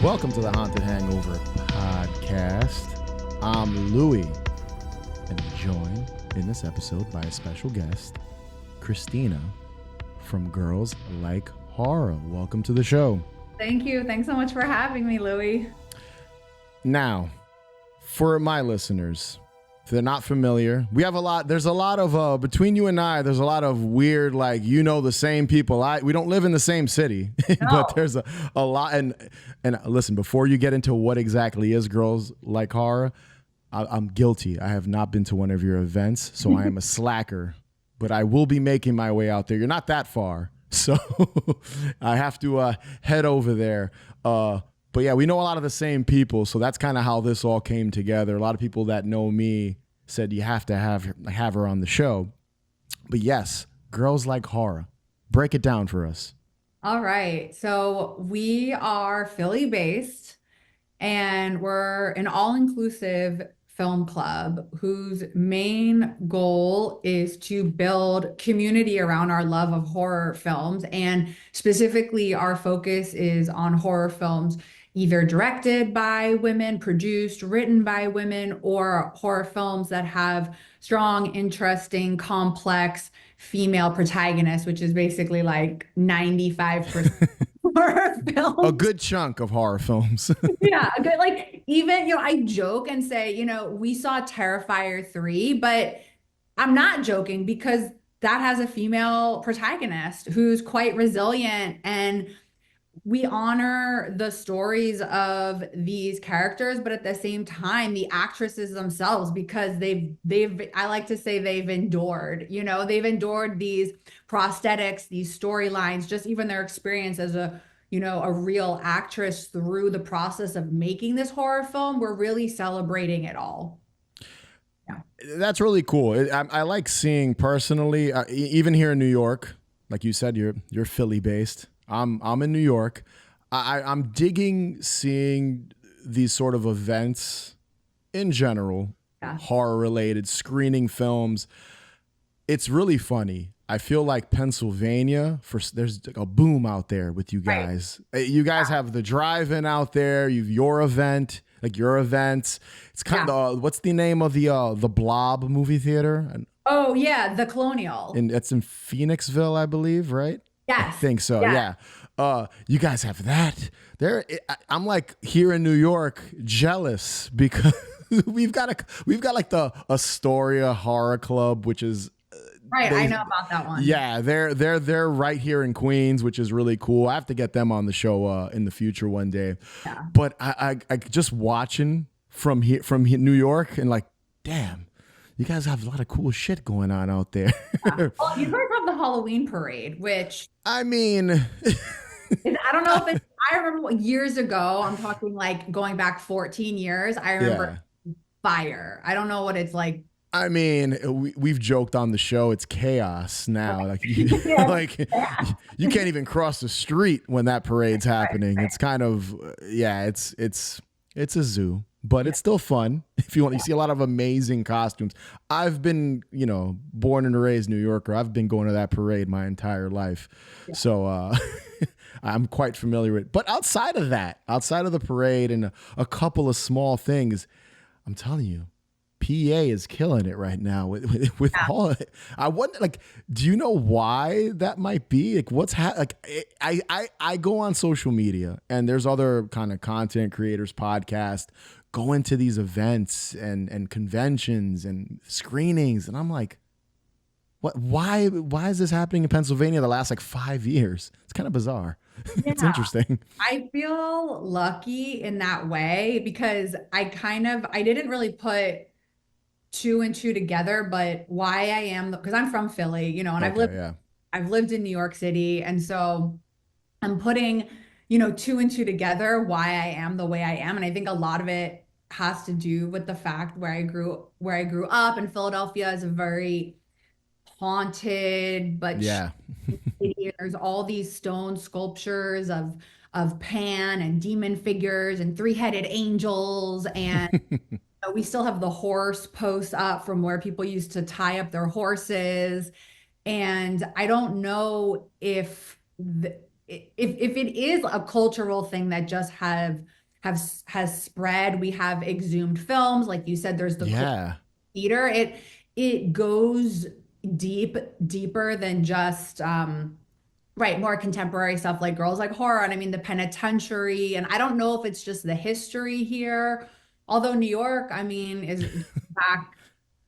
Welcome to the Haunted Hangover podcast. I'm Louie, and I'm joined in this episode by a special guest, Christina from Girls Like Horror. Welcome to the show. Thank you. Thanks so much for having me, Louie. Now, for my listeners, if they're not familiar, there's a lot of, between you and I, there's a lot of weird, the same people. We don't live in the same city, No. but there's a lot. And listen, before you get into what exactly is Girls Like Horror, I'm guilty. I have not been to one of your events, so I am a slacker, but I will be making my way out there. You're not that far, so I have to head over there. But yeah, we know a lot of the same people, so that's kind of how this all came together. A lot of people that know me said you have to have her on the show. But yes, Girls Like Horror. Break it down for us. All right. So we are Philly-based, and we're an all-inclusive film club whose main goal is to build community around our love of horror films. And specifically, our focus is on horror films either directed by women, produced, written by women, or horror films that have strong, interesting, complex female protagonists, which is basically like 95% horror films. A good chunk of horror films. Yeah, a good, even, I joke and say, we saw Terrifier 3, but I'm not joking because that has a female protagonist who's quite resilient, and we honor the stories of these characters, but at the same time, the actresses themselves, because I like to say they've endured, they've endured these prosthetics, these storylines, just even their experience as a real actress through the process of making this horror film. We're really celebrating it all. Yeah. That's really cool. I like seeing personally, even here in New York, like you said, you're Philly based. I'm in New York. I'm digging seeing these sort of events in general, horror related, screening films. It's really funny. I feel like Pennsylvania, there's a boom out there with you guys. Right. You guys have the drive-in out there. You've your event, your events. It's kind of what's the name of the Blob movie theater? Oh yeah, the Colonial. And it's in Phoenixville, I believe, right? Yes. I think so. Yeah. You guys have that there. I'm like here in New York, jealous because we've got like the Astoria Horror Club, which is right. I know about that one. Yeah, they're right here in Queens, which is really cool. I have to get them on the show in the future one day. Yeah. But I just watching from New York and damn. You guys have a lot of cool shit going on out there. Yeah. Well, you guys have the Halloween parade, which I mean, I don't know if it's. I remember years ago. I'm talking going back 14 years. I remember fire. I don't know what it's like. I mean, we've joked on the show. It's chaos now. You can't even cross the street when that parade's happening. It's kind of it's a zoo. But it's still fun if you want. You see a lot of amazing costumes. I've been, born and raised New Yorker. I've been going to that parade my entire life. Yeah. So I'm quite familiar with it. But outside of the parade and a couple of small things, I'm telling you, PA is killing it right now with all. I wonder, do you know why that might be? I go on social media and there's other kind of content creators, podcasts, go into these events and conventions and screenings, and I'm like, what? Why is this happening in Pennsylvania the last 5 years? It's kind of bizarre. Yeah. It's interesting. I feel lucky in that way because I didn't really put two and two together, but why I am, because I'm from Philly, and I've lived in New York City, and so I'm putting two and two together, why I am the way I am. And I think a lot of it has to do with the fact where I grew up in Philadelphia is a very haunted, but city. There's all these stone sculptures of Pan and demon figures and three-headed angels. And we still have the horse posts up from where people used to tie up their horses. And I don't know if if it is a cultural thing that just has spread, we have exhumed films, like you said, there's the cult Yeah. theater. It goes deeper than just right, more contemporary stuff like Girls Like Horror, and I mean the penitentiary. And I don't know if it's just the history here, although New York, I mean, is back.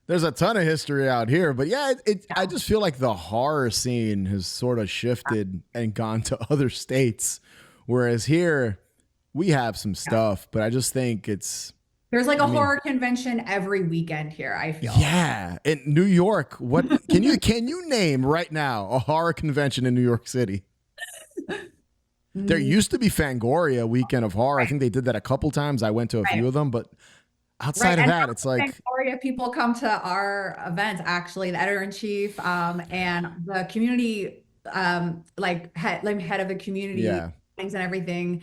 There's a ton of history out here, but yeah, I Yeah. just feel like the horror scene has sort of shifted and gone to other states, whereas here we have some Yeah. stuff, but I just think it's, There's like I a mean, horror convention every weekend here, I feel. yeah, in New York, what can you name right now a horror convention in New York City? There Mm, used to be Fangoria Weekend of Horror. I right, think they did that a couple times. I went to a right. few of them, but Right. outside of And that, now it's in like, Victoria, people come to our events, actually, the editor in chief, and the community, like head of the community yeah. things and everything.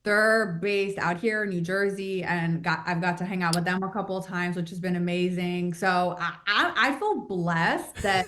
They're based out here in New Jersey, and I've got to hang out with them a couple of times, which has been amazing. So I feel blessed that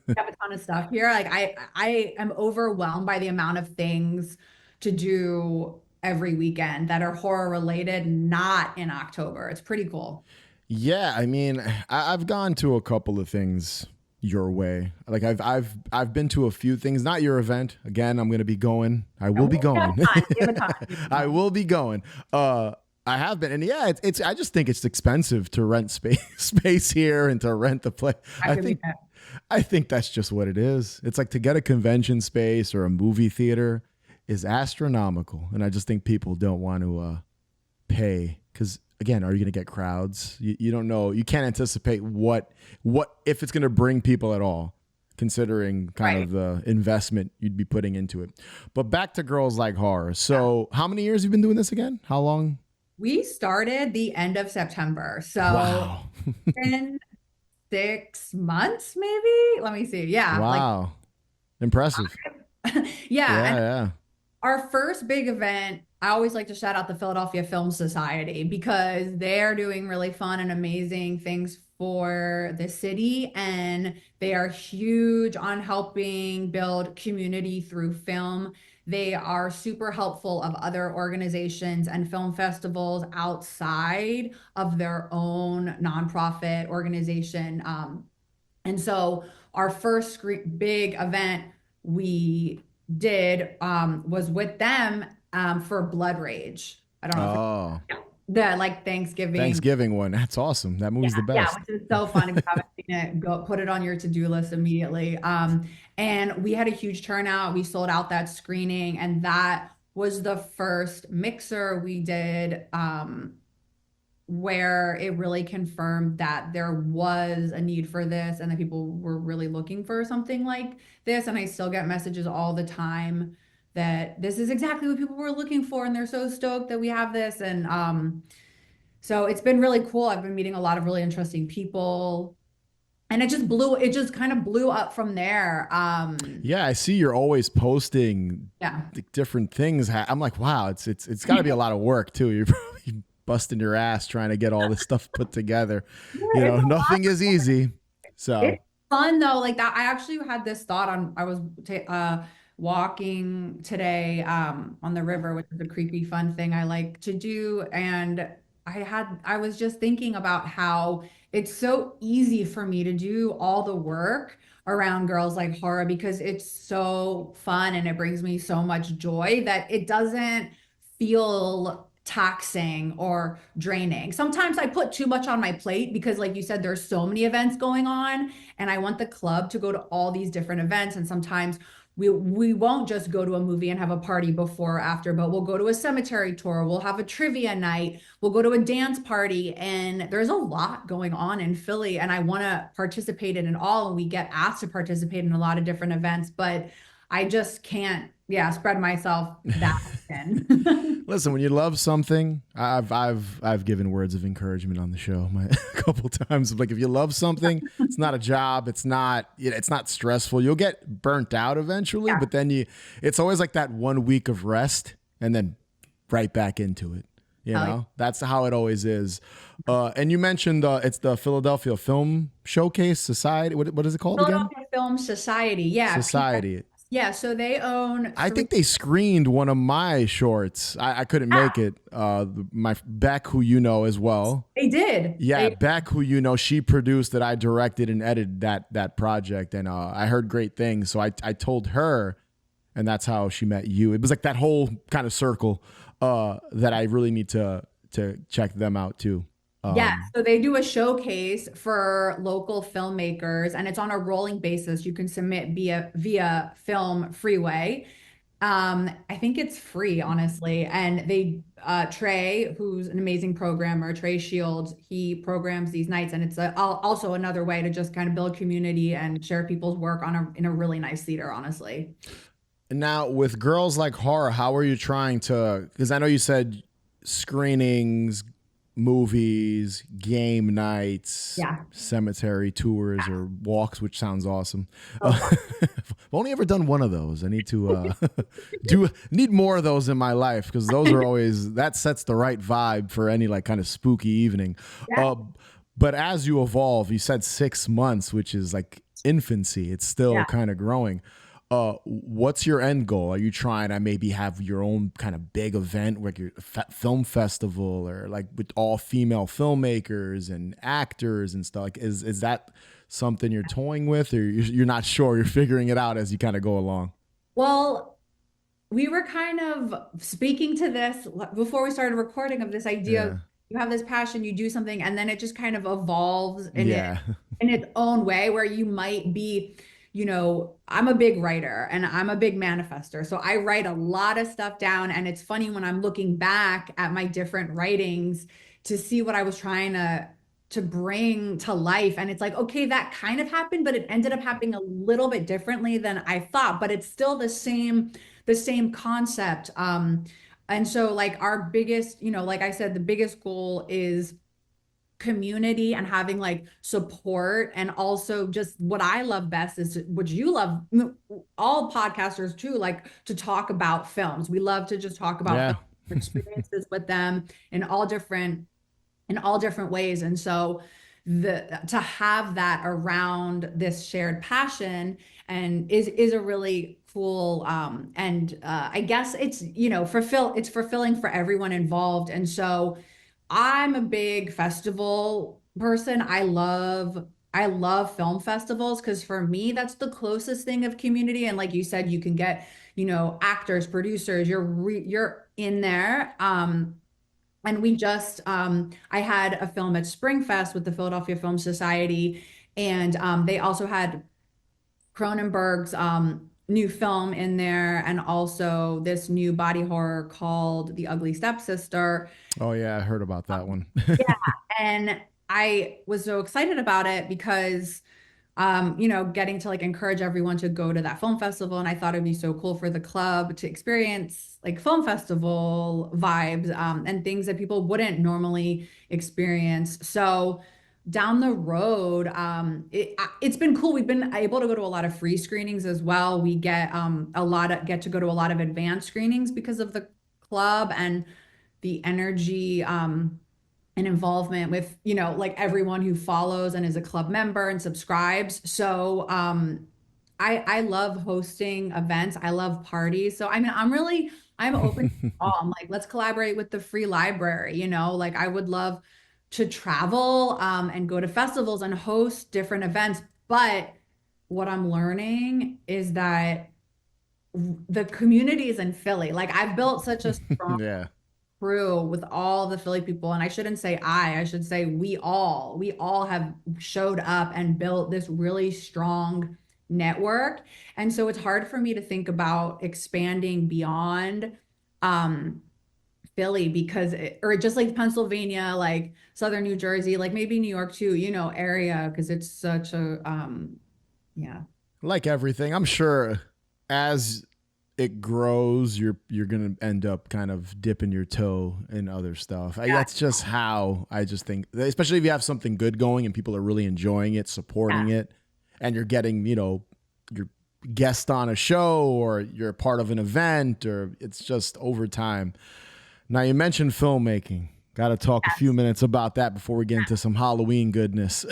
we have a ton of stuff here. Like I am overwhelmed by the amount of things to do every weekend that are horror related, not in October. It's pretty cool. Yeah, I mean, I've gone to a couple of things your way. Like I've been to a few things. Not your event. Again, I'm gonna be going. I Yeah, will be we have going. time. We have a time. We have a I time. will be going. I have been, and yeah, it's. I just think it's expensive to rent space here and to rent the place. I I could be think I think that's just what it is. It's like to get a convention space or a movie theater is astronomical, and I just think people don't want to pay because again, are you going to get crowds? You don't know. You can't anticipate what if it's going to bring people at all, considering kind Right. of the investment you'd be putting into it. But back to Girls Like Horror. Yeah. So, how many years have you been doing this again? How long? We started the end of September. So Wow. it's been 6 months, maybe. Let me see. Yeah. Like, Wow. Impressive. yeah. Yeah, And yeah. our first big event, I always like to shout out the Philadelphia Film Society because they're doing really fun and amazing things for the city. And they are huge on helping build community through film. They are super helpful of other organizations and film festivals outside of their own nonprofit organization. And so our first big event we did was with them for Blood Rage. I don't know if you're Oh, the like Thanksgiving. Thanksgiving one. That's awesome. That movie's the Yeah, best. which is so fun. If you haven't seen it, go put it on your to-do list immediately. And we had a huge turnout. We sold out that screening, and that was the first mixer we did. Where it really confirmed that there was a need for this and that people were really looking for something like this. And I still get messages all the time that this is exactly what people were looking for, and they're so stoked that we have this. And so it's been really cool. I've been meeting a lot of really interesting people. And it just kind of blew up from there. Yeah, I see you're always posting Yeah. different things. I'm like, wow, it's got to be a lot of work too. You're probably busting your ass trying to get all this stuff put together. You know, It's a lot. nothing is easy. So, It's fun though. Like that, I actually had this thought on. I was walking today on the river, which is a creepy, fun thing I like to do, and I was just thinking about how it's so easy for me to do all the work around Girls Like Horror because it's so fun and it brings me so much joy that it doesn't feel taxing or draining. Sometimes I put too much on my plate because, like you said, there's so many events going on, and I want the club to go to all these different events. And sometimes we won't just go to a movie and have a party before or after, but we'll go to a cemetery tour, we'll have a trivia night, we'll go to a dance party, and there's a lot going on in Philly, and I want to participate in it all, and we get asked to participate in a lot of different events, but I just can't, yeah, spread myself that thin. listen, when you love something, I've given words of encouragement on the show a couple times. Like if you love something, it's not a job, it's not stressful. You'll get burnt out eventually, Yeah. but then it's always like that 1 week of rest and then right back into it. You Hell yeah. know, that's how it always is. And you mentioned it's the Philadelphia Film Showcase Society. What is it called again? Philadelphia Film Society. Yeah. Society. Yeah, so they own I three. think they screened one of my shorts. I couldn't make it. My Beck, who you know as well. They did. Yeah, They Beck, who you know, she produced it. I directed and edited that project, and I heard great things. So I told her, and that's how she met you. It was like that whole kind of circle that I really need to check them out too. Yeah, Um, so they do a showcase for local filmmakers, and it's on a rolling basis. You can submit via Film Freeway. I think it's free, honestly. And they Trey, who's an amazing programmer, Trey Shields, he programs these nights, and it's also another way to just kind of build community and share people's work on in a really nice theater, honestly. Now, with girls like horror, how are you trying to? Because I know you said screenings, movies, game nights, Yeah. cemetery tours, or walks, which sounds awesome. So fun. I've only ever done one of those. I need to do need more of those in my life because those are always that sets the right vibe for any like kind of spooky evening. Yeah. Uh, but as you evolve, you said 6 months, which is like infancy. It's still Yeah. kind of growing. What's your end goal? Are you trying to maybe have your own kind of big event, like your film festival, or like with all female filmmakers and actors and stuff? Like, is that something you're toying with, or you're not sure? You're figuring it out as you kind of go along. Well, we were kind of speaking to this before we started recording of this idea of Yeah, you have this passion, you do something, and then it just kind of evolves yeah, in its own way where you might be, I'm a big writer and I'm a big manifester. So I write a lot of stuff down. And it's funny when I'm looking back at my different writings to see what I was trying to bring to life. And it's like, okay, that kind of happened, but it ended up happening a little bit differently than I thought, but it's still the same concept. And so like our biggest, like I said, the biggest goal is community and having like support, and also just what I love best is what you love, all podcasters too, like to talk about films. We love to just talk about yeah. film experiences with them in all different ways. And so the to have that around this shared passion and is a really cool, and I guess it's fulfilling for everyone involved. And so I'm a big festival person. I love film festivals because for me that's the closest thing of community. And like you said, you can get, actors, producers, you're in there. And I had a film at Springfest with the Philadelphia Film Society, and they also had Cronenberg's new film in there, and also this new body horror called The Ugly Stepsister. Oh yeah, I heard about that one. Yeah, and I was so excited about it because getting to like encourage everyone to go to that film festival. And I thought it'd be so cool for the club to experience like film festival vibes, and things that people wouldn't normally experience. So down the road, it's been cool. We've been able to go to a lot of free screenings as well. We get to go to a lot of advanced screenings because of the club and the energy, and involvement with, like everyone who follows and is a club member and subscribes. So I love hosting events. I love parties. So I mean, I'm open to all. I'm like, let's collaborate with the free library, like I would love to travel, and go to festivals and host different events. But what I'm learning is that the communities in Philly, like I've built such a strong Yeah. crew with all the Philly people. And I shouldn't say I should say we all have showed up and built this really strong network. And so it's hard for me to think about expanding beyond um Philly or just like Pennsylvania, like Southern New Jersey, like maybe New York too, area, because it's such a yeah. Like everything, I'm sure as it grows, you're gonna end up kind of dipping your toe in other stuff. Yeah. That's just how I just think, especially if you have something good going and people are really enjoying it, Yeah. supporting it, and you're getting, your guest on a show or you're part of an event, or it's just over time. Now you mentioned filmmaking. Got to talk a few minutes about that before we get into some Halloween goodness.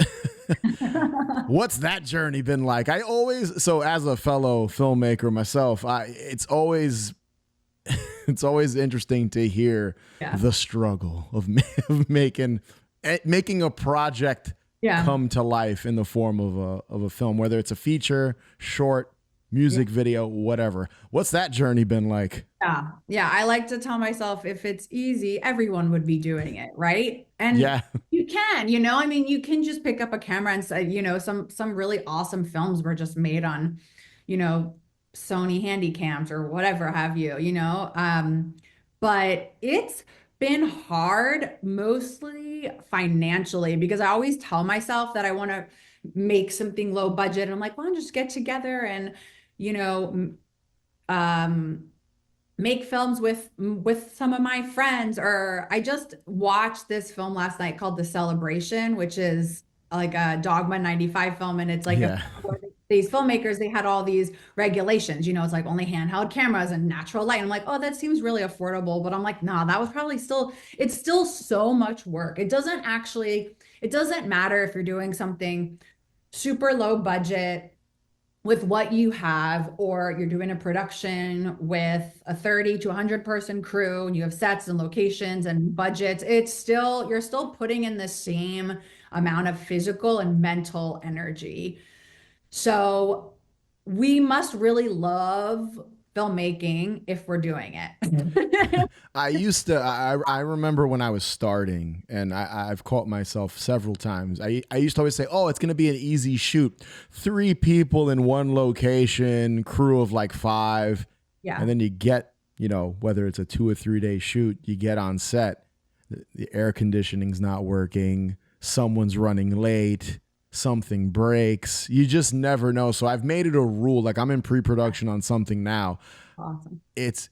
What's that journey been like? So as a fellow filmmaker myself, it's always interesting to hear Yeah. the struggle of making a project Yeah. come to life in the form of a film, whether it's a feature, short, music video, whatever. What's that journey been like? Yeah. Yeah. I like to tell myself if it's easy, everyone would be doing it, right? And Yeah. you can, I mean, you can just pick up a camera and say, some really awesome films were just made on, you know, Sony handy cams or whatever have you. But it's been hard, mostly financially, because I always tell myself that I want to make something low budget. And I'm like, well, I'll just get together and, you know, um make films with some of my friends. Or I just watched this film last night called The Celebration, which is like a Dogma 95 film, and it's like Yeah. these filmmakers, they had all these regulations, it's like only handheld cameras and natural light. I'm like, oh, that seems really affordable, but I'm like, nah, that was probably it's still so much work. It doesn't matter if you're doing something super low budget with what you have, or you're doing a production with a 30 to 100 person crew and you have sets and locations and budgets. You're still putting in the same amount of physical and mental energy. So we must really love filmmaking if we're doing it. I remember when I was starting, and I've caught myself several times. I used to always say, oh, it's going to be an easy shoot. 3 people in one location, crew of like 5. Yeah. And then you get, whether it's a 2 or 3 day shoot, you get on set, the air conditioning's not working, someone's running late, something breaks. You just never know. So I've made it a rule. Like, I'm in pre-production on something now. Awesome. It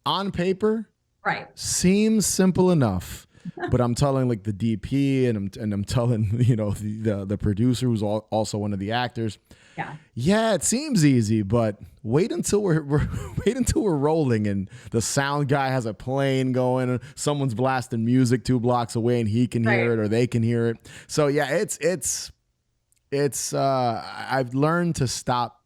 on paper, right, seems simple enough, but I'm telling like the DP and I'm telling the producer, who's also one of the actors. Yeah, it seems easy, but wait until we're wait until we're rolling and the sound guy has a plane going and someone's blasting music 2 blocks away and he can hear it or they can hear it. So yeah, it's I've learned to stop.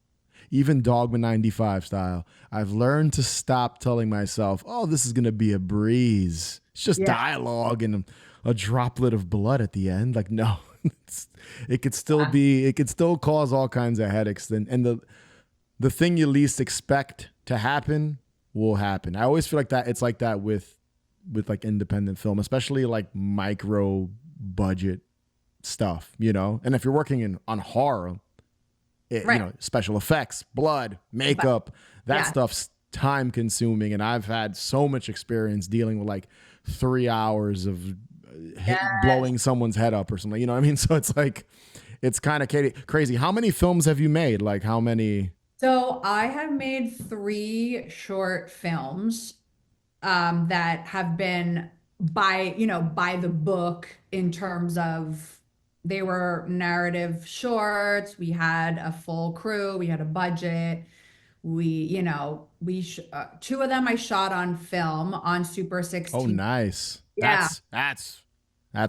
Even Dogma 95 style, I've learned to stop telling myself, oh, this is going to be a breeze. It's just dialogue and a droplet of blood at the end. Like, no, it could still cause all kinds of headaches. And the thing you least expect to happen will happen. I always feel like that. It's like that with like independent film, especially like micro budget stuff, And if you're working on horror, special effects, blood, makeup, that stuff's time consuming. And I've had so much experience dealing with like 3 hours of blowing someone's head up or something. You know what I mean? So it's like, it's kind of crazy. How many films have you made? Like how many? So I have made 3 short films that have been by the book, in terms of they were narrative shorts. We had a full crew. We had a budget. 2 of them I shot on film on Super 16. Oh, nice. Yeah. That's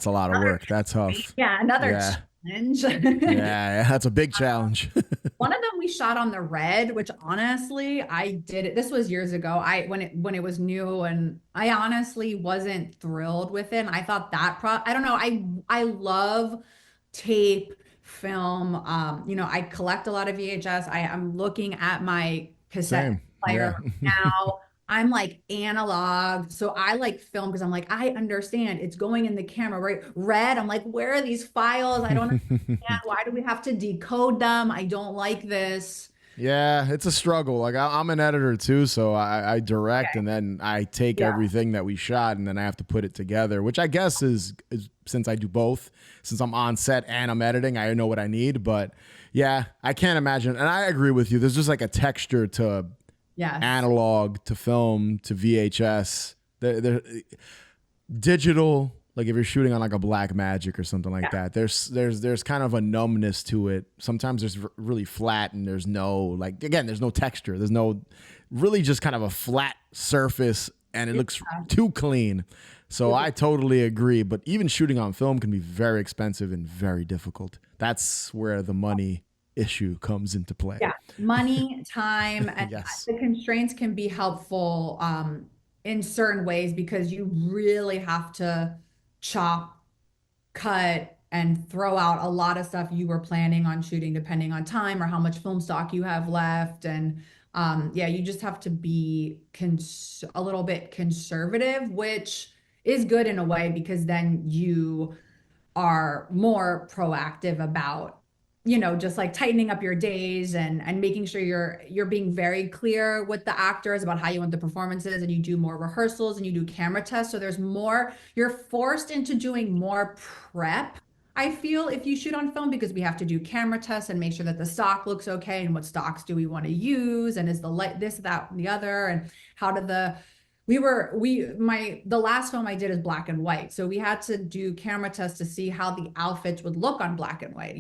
a lot of work. That's tough. Yeah. Another challenge. Yeah. That's a big challenge. One of them we shot on the Red, which honestly, I did it. This was years ago. When it was new, and I honestly wasn't thrilled with it. And I thought I don't know. I love tape, film. I collect a lot of VHS. I'm looking at my cassette player now. I'm like analog. So I like film because I'm like, I understand it's going in the camera, right? Red, I'm like, where are these files? I don't understand. Why do we have to decode them? I don't like this. Yeah, it's a struggle. Like I'm an editor too, so I direct and then I take everything that we shot and then I have to put it together, which I guess is since I do both, since I'm on set and I'm editing, I know what I need. But yeah, I can't imagine. And I agree with you. There's just like a texture to analog, to film, to VHS. They're digital. Like if you're shooting on like a Black Magic or something like that, there's kind of a numbness to it. Sometimes there's really flat and there's no there's no texture. There's no really just kind of a flat surface and it looks too clean. So I totally agree. But even shooting on film can be very expensive and very difficult. That's where the money issue comes into play. Yeah, money, time, and Yes. the constraints can be helpful in certain ways because you really have to chop, cut, and throw out a lot of stuff you were planning on shooting depending on time or how much film stock you have left. And yeah, you just have to be a little bit conservative, which is good in a way because then you are more proactive about just like tightening up your days and making sure you're being very clear with the actors about how you want the performances, and you do more rehearsals and you do camera tests, so there's more, you're forced into doing more prep. I feel if you shoot on film, because we have to do camera tests and make sure that the stock looks okay and what stocks do we want to use and is the light this, that, and the other, and how did the last film I did is black and white. So we had to do camera tests to see how the outfits would look on black and white,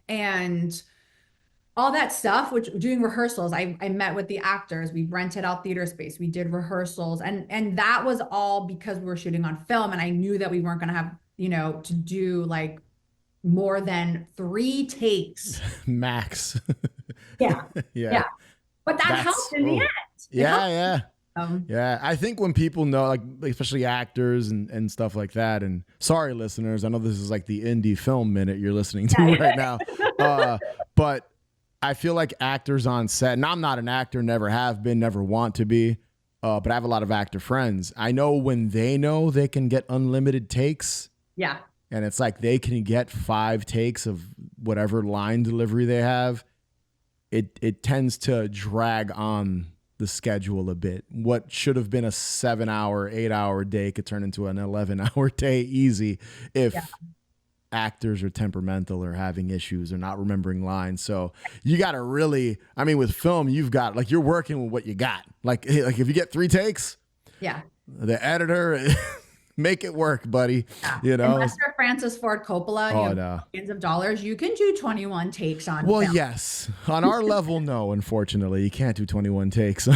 and all that stuff, which doing rehearsals, I met with the actors, we rented out theater space, we did rehearsals, and that was all because we were shooting on film. And I knew that we weren't going to have, to do like more than 3 takes. Max. Yeah. Yeah. Yeah. But that helped in the end. Yeah. Yeah, I think when people know, like especially actors and stuff like that, and sorry, listeners, I know this is like the indie film minute you're listening to right now, but I feel like actors on set, and I'm not an actor, never have been, never want to be, but I have a lot of actor friends. I know when they know they can get unlimited takes. Yeah. And it's like they can get 5 takes of whatever line delivery they have. It tends to drag on the schedule a bit. What should have been a 7-hour, 8-hour day could turn into an 11-hour day easy if actors are temperamental or having issues or not remembering lines. So you got to really, I mean, with film, you've got, like, you're working with what you got. Like if you get 3 takes, the editor, make it work, buddy. Yeah. Unless you're Francis Ford Coppola and you have millions of dollars, you can do 21 takes on film. Yes. On our level, no, unfortunately. You can't do 21 takes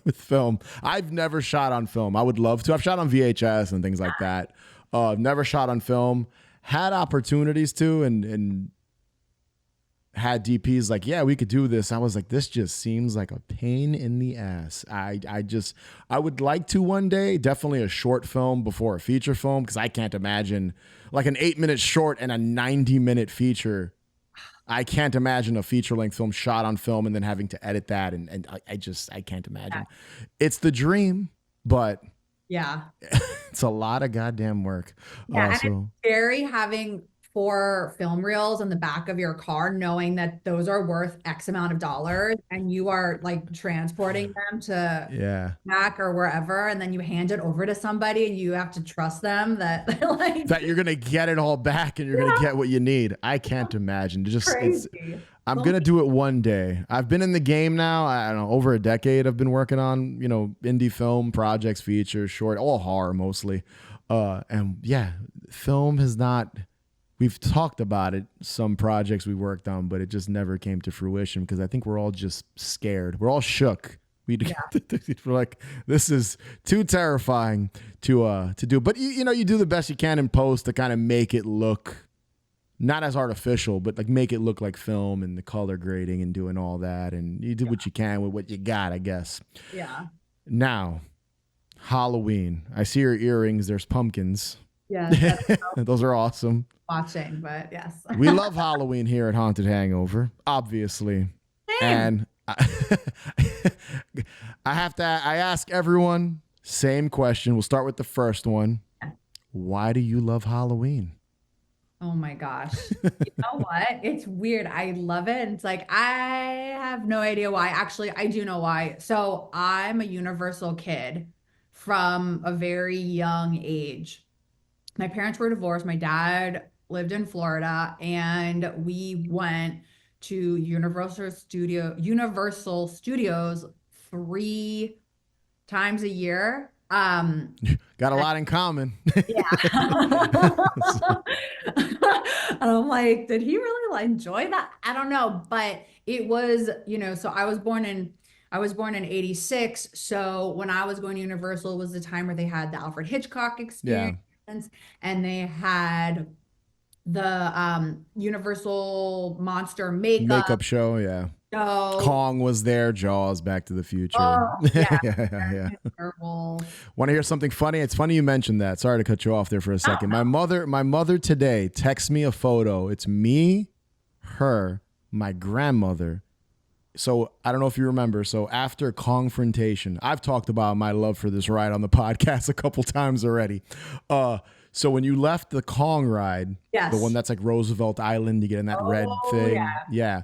with film. I've never shot on film. I would love to. I've shot on VHS and things like that. Never shot on film. Had opportunities to, and had DPs like, yeah, we could do this. I was like, this just seems like a pain in the ass. I would like to one day, definitely a short film before a feature film, because I can't imagine like an 8-minute short and a 90-minute feature. I can't imagine a feature-length film shot on film and then having to edit that. And I can't imagine. Yeah. It's the dream, but yeah, it's a lot of goddamn work. Yeah, and it's scary having 4 film reels in the back of your car, knowing that those are worth X amount of dollars and you are like transporting them to Mac or wherever, and then you hand it over to somebody and you have to trust them that like that you're gonna get it all back and you're gonna get what you need. I can't imagine. I'm gonna do it one day. I've been in the game now, I don't know, over a decade. I've been working on, indie film projects, features, short, all horror mostly. And yeah, film has not. We've talked about it, some projects we worked on, but it just never came to fruition because I think we're all just scared. We're all shook. We're like, this is too terrifying to do. But you do the best you can in post to kind of make it look not as artificial, but like make it look like film and the color grading and doing all that. And you do what you can with what you got, I guess. Yeah. Now, Halloween. I see your earrings. There's pumpkins. Yeah. Those are awesome. Watching, but yes. We love Halloween here at Haunted Hangover, obviously. Same. And I ask everyone, same question. We'll start with the first one. Why do you love Halloween? Oh my gosh. You know what? It's weird. I love it. And it's like, I have no idea why. Actually, I do know why. So I'm a universal kid from a very young age. My parents were divorced. My dad lived in Florida, and we went to Universal Studios 3 times a year. Got a lot in common. Yeah. And I'm like, did he really enjoy that? I don't know. But it was, so I was born in I was born in 86. So when I was going to Universal was the time where they had the Alfred Hitchcock Yeah. experience and they had the Universal monster makeup Makeup show. Yeah. show. Kong was there. Jaws, Back to the Future. Oh, Yeah, yeah. yeah, yeah. Terrible. Want to hear something funny? It's funny you mentioned that. Sorry to cut you off there for a No, second. no. My mother today texts me a photo. It's me, her, my grandmother. So I don't know if you remember. So after Confrontation, I've talked about my love for this ride on the podcast a couple times already. So when you left the Kong ride, the one Yes. that's like Roosevelt Island, you get in that red Oh, thing. yeah. Yeah.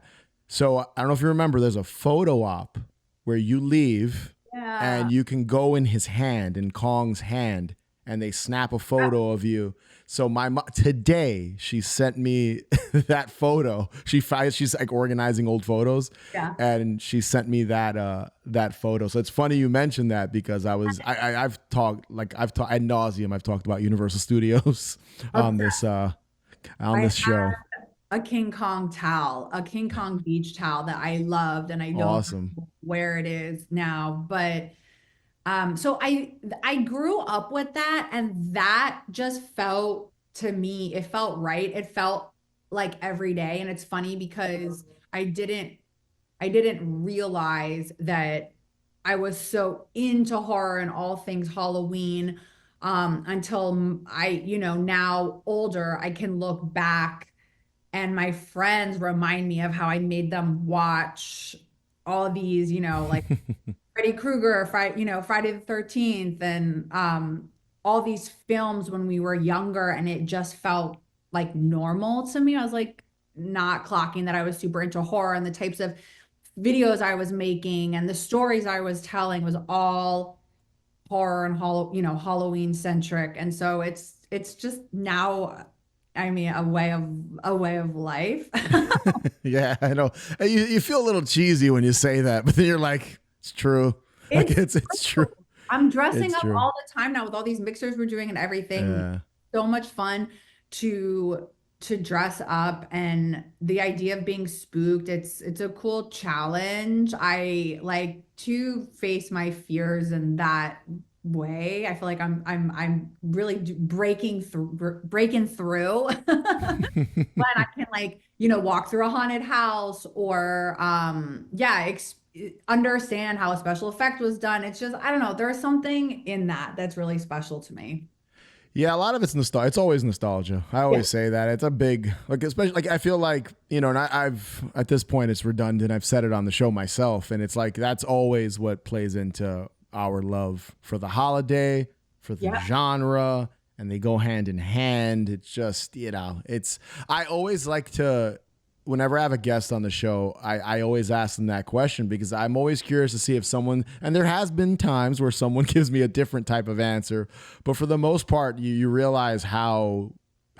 So I don't know if you remember, there's a photo op where you leave Yeah. and you can go in his hand, in Kong's hand, and they snap a photo of you. So today she sent me that photo. She's like organizing old photos, Yeah. and she sent me that photo. So it's funny you mentioned that because I've talked ad nauseum. I've talked about Universal Studios on Obsessed. this I show. a King Kong towel, a King Kong beach towel that I loved, and I don't Awesome. know where it is now. But so I grew up with that, and that just felt to me, it felt right. It felt like every day, and it's funny because I didn't realize that I was so into horror and all things Halloween until now older, I can look back and my friends remind me of how I made them watch all these, like Freddy Krueger, Friday the 13th, and all these films when we were younger, and it just felt like normal to me. I was like not clocking that I was super into horror and the types of videos I was making and the stories I was telling was all horror and Halloween centric. And so it's just now, I mean, a way of life. Yeah, I know. And you feel a little cheesy when you say that, but then you're like, it's true. Like It's it's true. I'm dressing It's up true. all the time now with all these mixers we're doing and everything. Yeah. So much fun to dress up and the idea of being spooked. It's a cool challenge. I like to face my fears in that way. I feel like I'm really breaking through. When I can like, walk through a haunted house or understand how a special effect was done. It's just, I don't know, there's something in that that's really special to me. Yeah, a lot of it's nostalgia. It's always nostalgia. I Yeah. always say that. It's a big, like, especially, like, I feel like, and I've, at this point, it's redundant. I've said it on the show myself. And it's like, that's always what plays into our love for the holiday, for the Yeah. genre, and they go hand in hand. It's just, I always like to, whenever I have a guest on the show, I always ask them that question because I'm always curious to see if someone, and there has been times where someone gives me a different type of answer, but for the most part, you realize how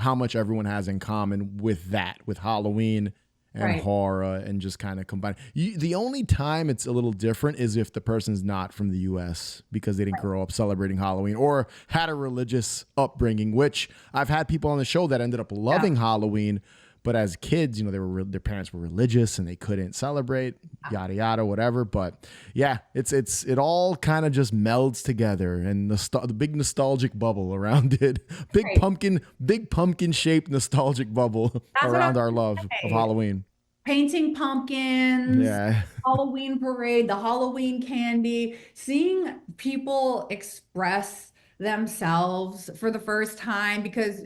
much everyone has in common with that, with Halloween and Right. horror and just kind of combine. The only time it's a little different is if the person's not from the U.S. because they didn't grow up celebrating Halloween or had a religious upbringing, which I've had people on the show that ended up Yeah. loving Halloween, but as kids, their parents were religious and they couldn't celebrate, yada yada, whatever. But yeah, it all kind of just melds together, and the big nostalgic bubble around it, Right. big pumpkin shaped nostalgic bubble That's what I around was our gonna love of say. Halloween. Painting pumpkins, Yeah, Halloween parade, the Halloween candy, seeing people express themselves for the first time because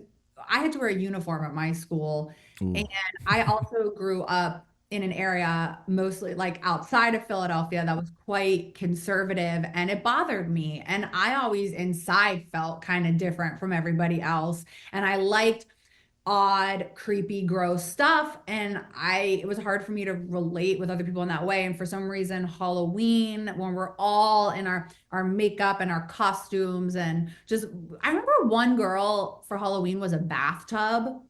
I had to wear a uniform at my school. And ooh, I also grew up in an area mostly like outside of Philadelphia that was quite conservative and it bothered me. And I always inside felt kind of different from everybody else. And I liked odd, creepy, gross stuff. And it was hard for me to relate with other people in that way. And for some reason, Halloween, when we're all in our makeup and our costumes, and just, I remember one girl for Halloween was a bathtub.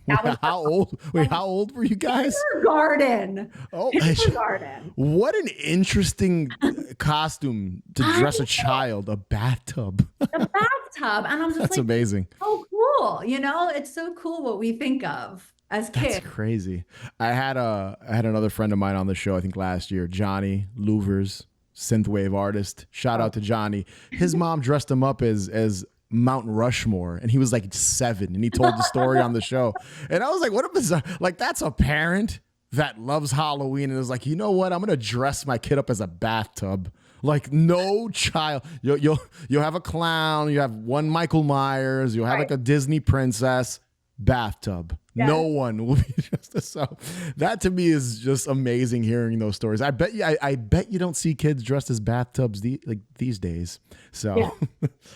That was how old? Wait, how old were you guys? kindergarten. Oh, Kindergarten. what an interesting costume to I dress a child, a bathtub. the bathtub. And I'm just That's like, amazing. oh, cool. It's so cool what we think of as That's kids. crazy. I had another friend of mine on the show, I think last year, Johnny Louvers, synthwave artist. Shout Oh, out to Johnny. His mom dressed him up as Mount Rushmore, and he was like 7, and he told the story on the show. And I was like, what a bizarre, like, that's a parent that loves Halloween and is like, you know what? I'm gonna dress my kid up as a bathtub. Like, no child. You'll have a clown, you have one Michael Myers, you'll have right. like a Disney princess, bathtub. No Yes. one will be just so. That to me is just amazing hearing those stories. I bet you, I bet you don't see kids dressed as bathtubs like these days. Yeah. So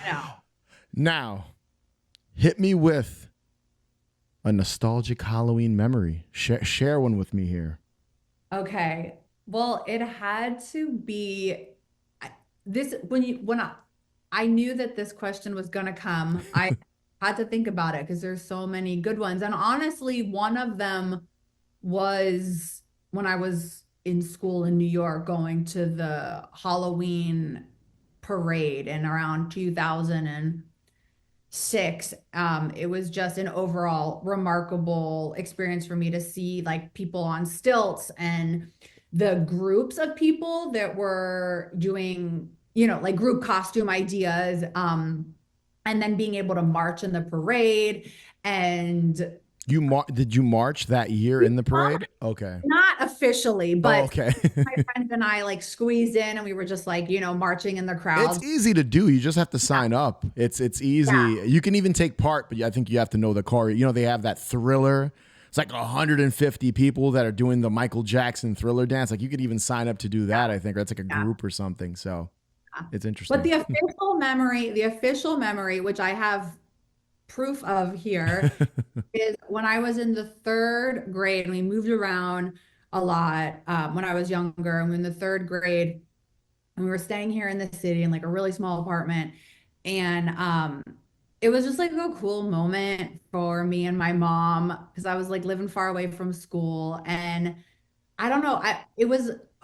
I know. now, hit me with a nostalgic Halloween memory. Share one with me here. Okay. Well, it had to be this when I knew that this question was gonna come, I had to think about it because there's so many good ones. And honestly, one of them was when I was in school in New York going to the Halloween parade in around 2006. It was just an overall remarkable experience for me to see like people on stilts and the groups of people that were doing, like group costume ideas, and then being able to march in the parade and Did you march that year in the parade? Okay. not officially, Oh, but okay. my friends and I like squeezed in and we were just like, marching in the It's crowd. easy to do. You just have to Yeah. sign up. It's Yeah. easy. You can even take part, but I think you have to know the car. They have that Thriller. It's like 150 people that are doing the Michael Jackson Thriller dance. Like, you could even sign up to do that, I think. Or it's like a Yeah. group or something. So it's But interesting. the official memory, which I have proof of here, is when I was in the third grade and we moved around a lot, when I was younger. And in the third grade, and we were staying here in the city in like a really small apartment. And it was just like a cool moment for me and my mom because I was like living far away from school. And I don't know.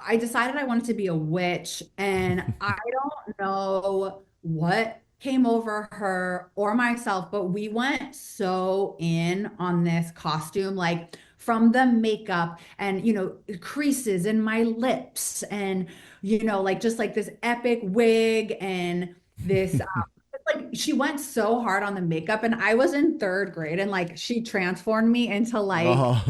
I decided I wanted to be a witch, and I don't know what came over her or myself, but we went so in on this costume, like from the makeup and creases in my lips and like just like this epic wig and this like she went so hard on the makeup, and I was in third grade and like she transformed me into like Oh,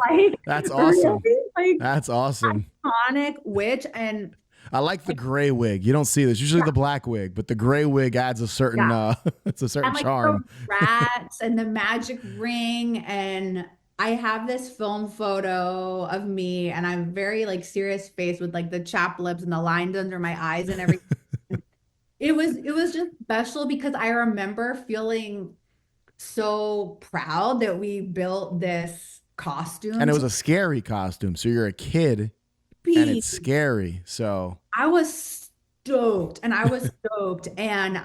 like that's awesome. really like That's awesome. iconic witch. And I like the gray wig. You don't see this. Usually yeah, the black wig, but the gray wig adds a certain yeah. it's a certain And like the charm. rats and the magic ring. And I have this film photo of me and I'm very like serious face with like the chapped lips and the lines under my eyes and everything. It was just special because I remember feeling so proud that we built this And costume it was to a scary costume. So you're a kid and be. it's scary. So I was stoked and I was stoked. And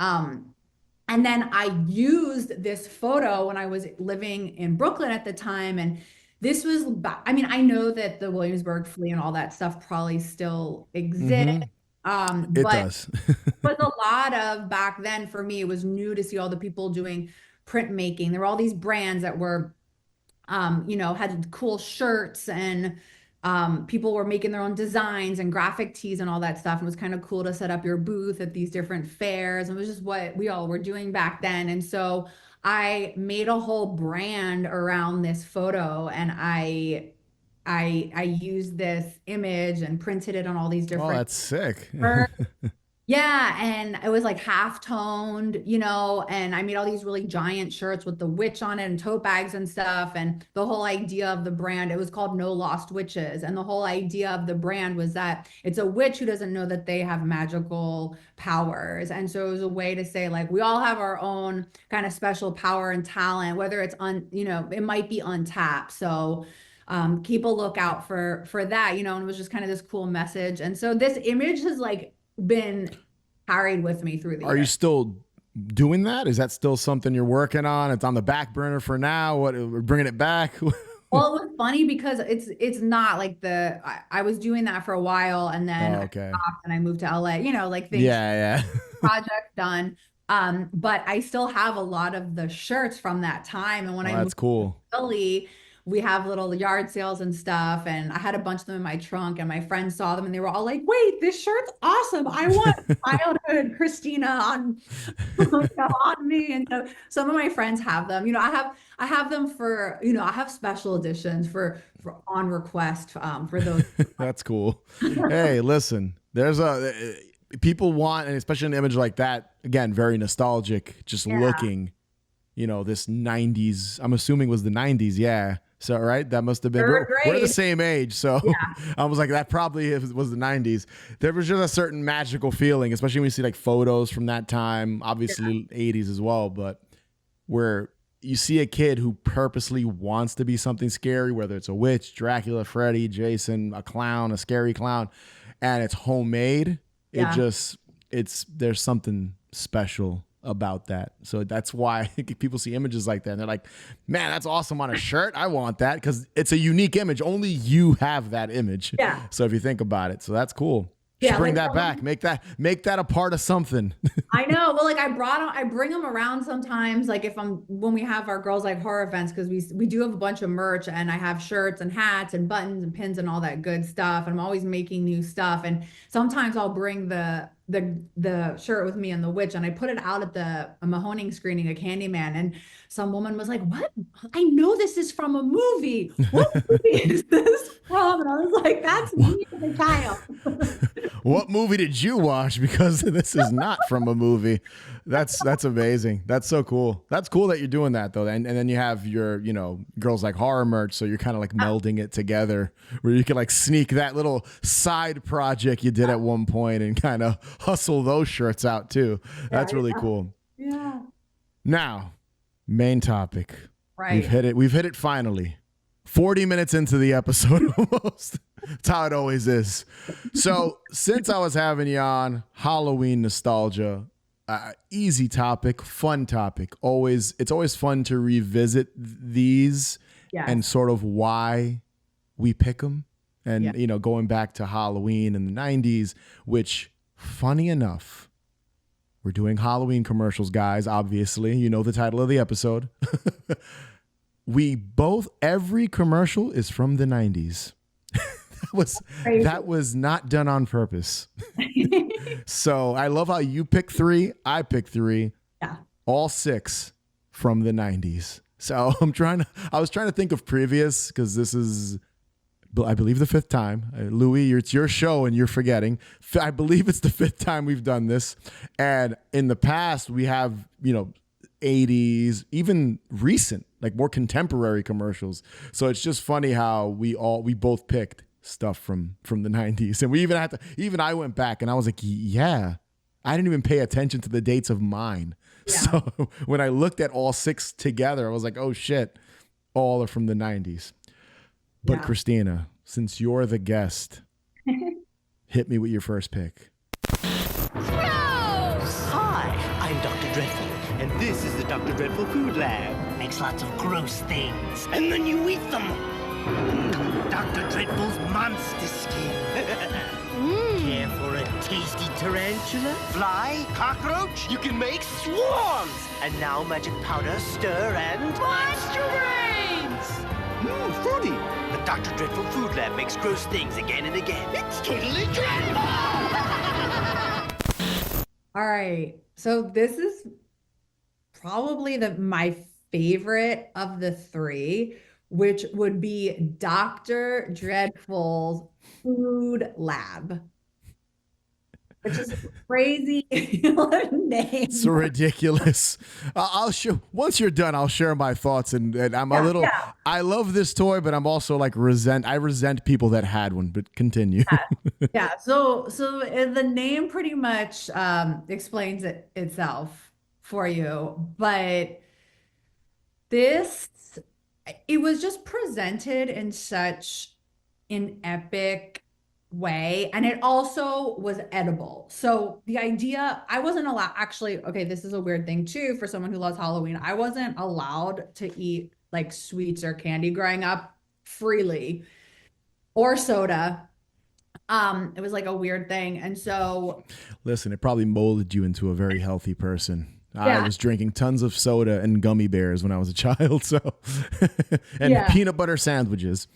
then I used this photo when I was living in Brooklyn at the time. And this was, I mean, I know that the Williamsburg Flea and all that stuff probably still exists. mm-hmm. It But does. was a lot of back then for me, it was new to see all the people doing printmaking. There were all these brands that were had cool shirts and people were making their own designs and graphic tees and all that stuff. It was kind of cool to set up your booth at these different fairs. It was just what we all were doing back then. And so I made a whole brand around this photo and I used this image and printed it on all these Oh, different that's sick. yeah, and it was like half toned, and I made all these really giant shirts with the witch on it and tote bags and stuff. And the whole idea of the brand, it was called No Lost Witches. And the whole idea of the brand was that it's a witch who doesn't know that they have magical powers. And so it was a way to say, like, we all have our own kind of special power and talent, whether it's it might be untapped. So keep a lookout for that, and it was just kind of this cool message. And so this image has like been carried with me through the Are you year. still doing that? Is that still something you're working on? It's on the back burner for now. What, we're bringing it back? Well, it was funny because it's not like I was doing that for a while and then Oh, I okay. stopped and I moved to LA, like things Yeah, yeah. project done. But I still have a lot of the shirts from that time. And when Oh, I that's moved to cool. Philly, we have little yard sales and stuff. And I had a bunch of them in my trunk, and my friends saw them and they were all like, wait, this shirt's awesome. I want childhood Christina on, on me. And so some of my friends have them. I have them for, I have special editions for on request for those. That's cool. Hey, listen, there's a people want, and especially an image like that, again, very nostalgic, just looking, this 90s, I'm assuming was the 90s. Yeah. So, right. That must've been, we're the same age. So I was like, that probably was the 90s. There was just a certain magical feeling, especially when you see like photos from that time, obviously 80s as well, but where you see a kid who purposely wants to be something scary, whether it's a witch, Dracula, Freddy, Jason, a clown, a scary clown, and it's homemade. There's something special about that. So that's why people see images like that and they're like, man, that's awesome on a shirt. I want that, because it's a unique image. Only you have that image. Yeah. So if you think about it, so that's cool. Just bring that back. Make that a part of something. I know. Well, like I bring them around sometimes. Like when we have our Girls Like Horror events, because we do have a bunch of merch, and I have shirts and hats and buttons and pins and all that good stuff. And I'm always making new stuff. And sometimes I'll bring the shirt with me and the witch, and I put it out at the Mahoning screening of Candyman. And some woman was like, "What? I know this is from a movie. What movie is this from?" And I was like, "That's me as a child." What movie did you watch? Because this is not from a movie. That's amazing. That's so cool. That's cool that you're doing that though. And then you have your, Girls Like Horror merch. So you're kind of like melding it together, where you can like sneak that little side project you did at one point and kind of hustle those shirts out too. That's really cool. Yeah. Now, main topic. Right. We've hit it finally. 40 minutes into the episode almost. That's how it always is. So since I was having you on, Halloween nostalgia, easy topic, fun topic. It's always fun to revisit these and sort of why we pick them. And, going back to Halloween in the 90s, which, funny enough, we're doing Halloween commercials, guys. Obviously, you know the title of the episode. Every commercial is from the 90s. That was not done on purpose. So I love how you pick three, I pick three. Yeah. All six from the 90s. So I was trying to think of previous, because this is, I believe, the fifth time. Louie, it's your show and you're forgetting. I believe it's the fifth time we've done this. And in the past, we have, 80s, even recent, like more contemporary commercials. So it's just funny how we both picked stuff from the 90s. And we even I went back and I was like, yeah, I didn't even pay attention to the dates of mine. Yeah. So when I looked at all six together, I was like, oh shit, all are from the 90s. But Christina, since you're the guest, hit me with your first pick. Hi, I'm Dr. Dreadful, and this is the Dr. Dreadful Food Lab. Makes lots of gross things, and then you eat them. Dr. Dreadful's monster skin. Care for a tasty tarantula, fly, cockroach? You can make swarms! And now magic powder, stir, and... monster brains! Fruity! The Dr. Dreadful Food Lab makes gross things again and again. It's totally dreadful! All right. So this is probably my favorite of the three, which would be Dr. Dreadful's Food Lab. Which is a crazy name. It's ridiculous. I'll show, once you're done, I'll share my thoughts. And I'm a little, I love this toy, but I'm also like I resent people that had one, but continue. Yeah. So the name pretty much explains itself for you, but it was just presented in such an epic way, and it also was edible. So the idea, I wasn't allowed, actually, okay, this is a weird thing too for someone who loves Halloween. I wasn't allowed to eat like sweets or candy growing up freely, or soda. It was like a weird thing. And so listen, it probably molded you into a very healthy person. I was drinking tons of soda and gummy bears when I was a child. So, and peanut butter sandwiches.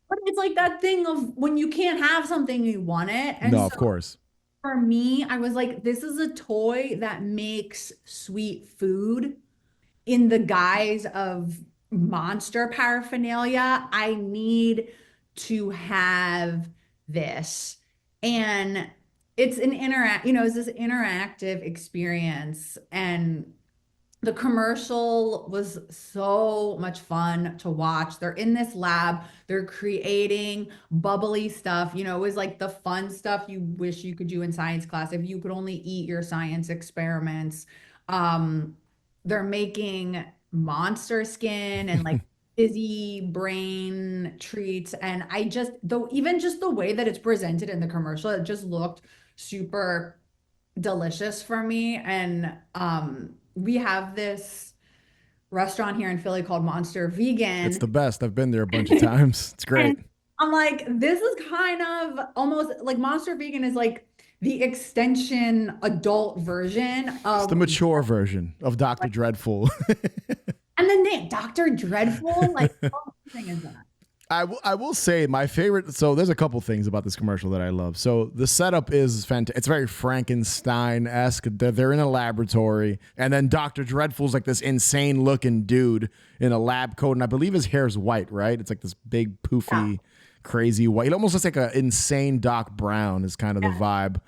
But it's like that thing of when you can't have something, you want it. And no, so of course. for me, I was like, this is a toy that makes sweet food in the guise of monster paraphernalia. I need to have this. And it's it's this interactive experience. And the commercial was so much fun to watch. They're in this lab, they're creating bubbly stuff. It was like the fun stuff you wish you could do in science class if you could only eat your science experiments. They're making monster skin and like fizzy brain treats. And I just, though, even just the way that it's presented in the commercial, it just looked super delicious for me. And we have this restaurant here in Philly called Monster Vegan. It's the best. I've been there a bunch of times. It's great. And I'm like, this is kind of almost like Monster Vegan is like the extension adult version of it's the mature version of Dr. Dreadful. And then Dr. Dreadful, like, what thing is that? I will say my favorite. So there's a couple things about this commercial that I love. So the setup is fantastic. It's very Frankenstein-esque. They're in a laboratory, and then Dr. Dreadful's like this insane looking dude in a lab coat, and I believe his hair's white, right? It's like this big poofy, crazy white. It almost looks like an insane Doc Brown is kind of the vibe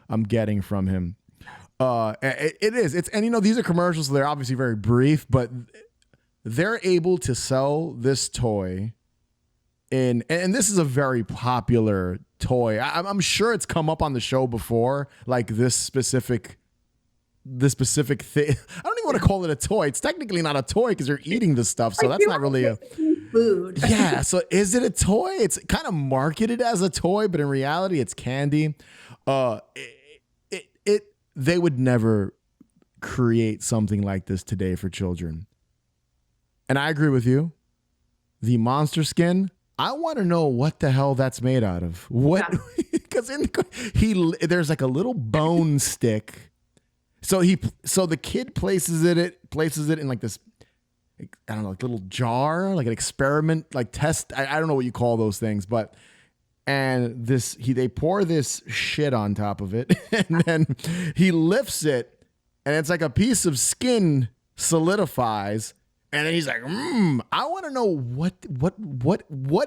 I'm getting from him. It is. And these are commercials, so they're obviously very brief, but they're able to sell this toy. And this is a very popular toy. I'm sure it's come up on the show before, like this specific thing. I don't even want to call it a toy. It's technically not a toy because you're eating the stuff, so that's not really a food. Yeah. So is it a toy? It's kind of marketed as a toy, but in reality, it's candy. They would never create something like this today for children. And I agree with you. The monster skin. I want to know what the hell that's made out of. What? Because there's like a little bone stick. So the kid places it in like this, I don't know, like little jar, like an experiment, like test. I don't know what you call those things, but they pour this shit on top of it, and then he lifts it, and it's like a piece of skin solidifies. And then he's like, I want to know what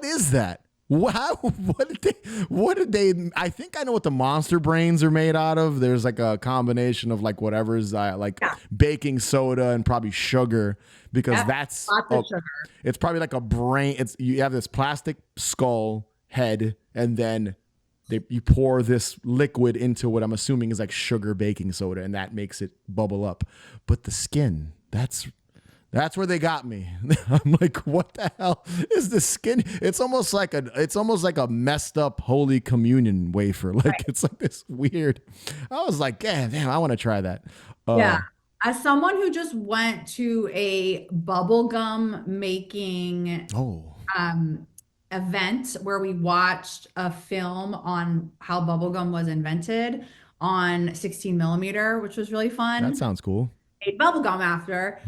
is that? What did they, I think I know what the monster brains are made out of. There's like a combination of like whatever's baking soda and probably sugar, because that's, sugar. It's probably like a brain. You have this plastic skull head, and then you pour this liquid into what I'm assuming is like sugar baking soda, and that makes it bubble up. But the skin, that's where they got me. I'm like, what the hell is the skin? It's almost like a messed up Holy Communion wafer. Like It's like this weird. I was like, yeah, damn, I want to try that. As someone who just went to a bubblegum making event where we watched a film on how bubblegum was invented on 16 millimeter, which was really fun. That sounds cool. Made bubblegum after.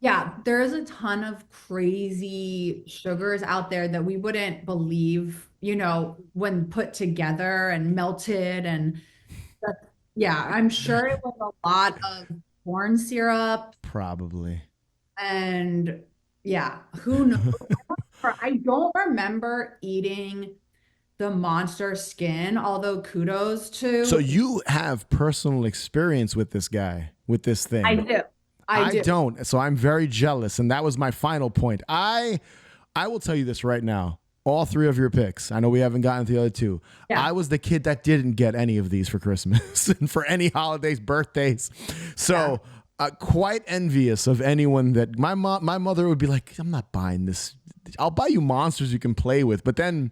Yeah, there is a ton of crazy sugars out there that we wouldn't believe, when put together and melted. And I'm sure it was a lot of corn syrup. Probably. And who knows? I don't remember eating the monster skin, although kudos to. So you have personal experience with this guy, with this thing. I do. I don't. So I'm very jealous. And that was my final point. I will tell you this right now. All three of your picks. I know we haven't gotten to the other two. Yeah. I was the kid that didn't get any of these for Christmas and for any holidays, birthdays. So quite envious of anyone that my mother would be like, I'm not buying this. I'll buy you monsters you can play with. But then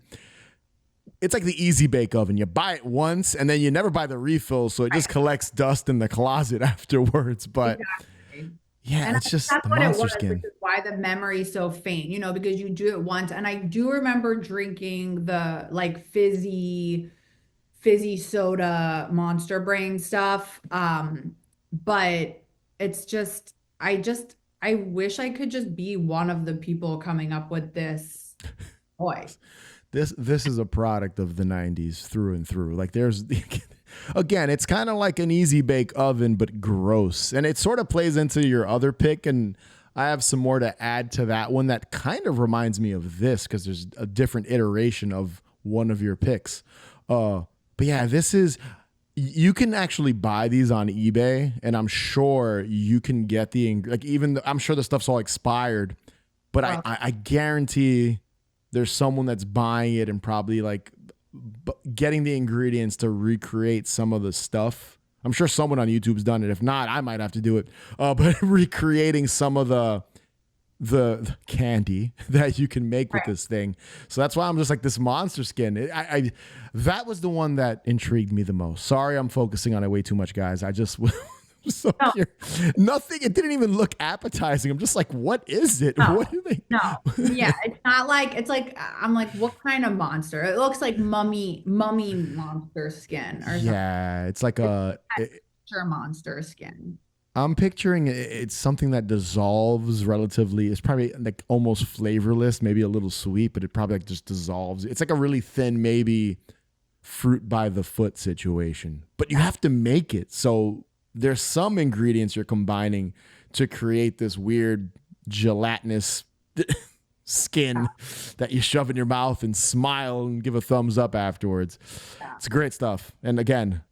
it's like the Easy Bake Oven. You buy it once and then you never buy the refill. So it just collects dust in the closet afterwards. But yeah, and it's just that's the what monster it was, skin. which is why the memory's so faint, because you do it once. And I do remember drinking the like fizzy soda monster brain stuff. But it's just, I wish I could just be one of the people coming up with this toy. This is a product of the 90s through and through. Like there's again, it's kind of like an easy bake oven, but gross. And it sort of plays into your other pick. And I have some more to add to that one that kind of reminds me of this because there's a different iteration of one of your picks. But yeah, you can actually buy these on eBay, and I'm sure you can get I'm sure the stuff's all expired, but I guarantee there's someone that's buying it and probably like getting the ingredients to recreate some of the stuff. I'm sure someone on YouTube's done it. If not, I might have to do it. But recreating some of the candy that you can make with this thing. So that's why I'm just like this monster skin. That was the one that intrigued me the most. Sorry, I'm focusing on it way too much, guys. I just so nothing. It didn't even look appetizing. I'm just like, what is it? No, what do they? No, yeah, it's not like I'm like, what kind of monster? It looks like mummy monster skin or something. Yeah, it's like a monster skin. I'm picturing it's something that dissolves relatively. It's probably like almost flavorless, maybe a little sweet, but it probably like just dissolves. It's like a really thin, maybe fruit by the foot situation. But you have to make it. So there's some ingredients you're combining to create this weird gelatinous skin that you shove in your mouth and smile and give a thumbs up afterwards. It's great stuff. And again,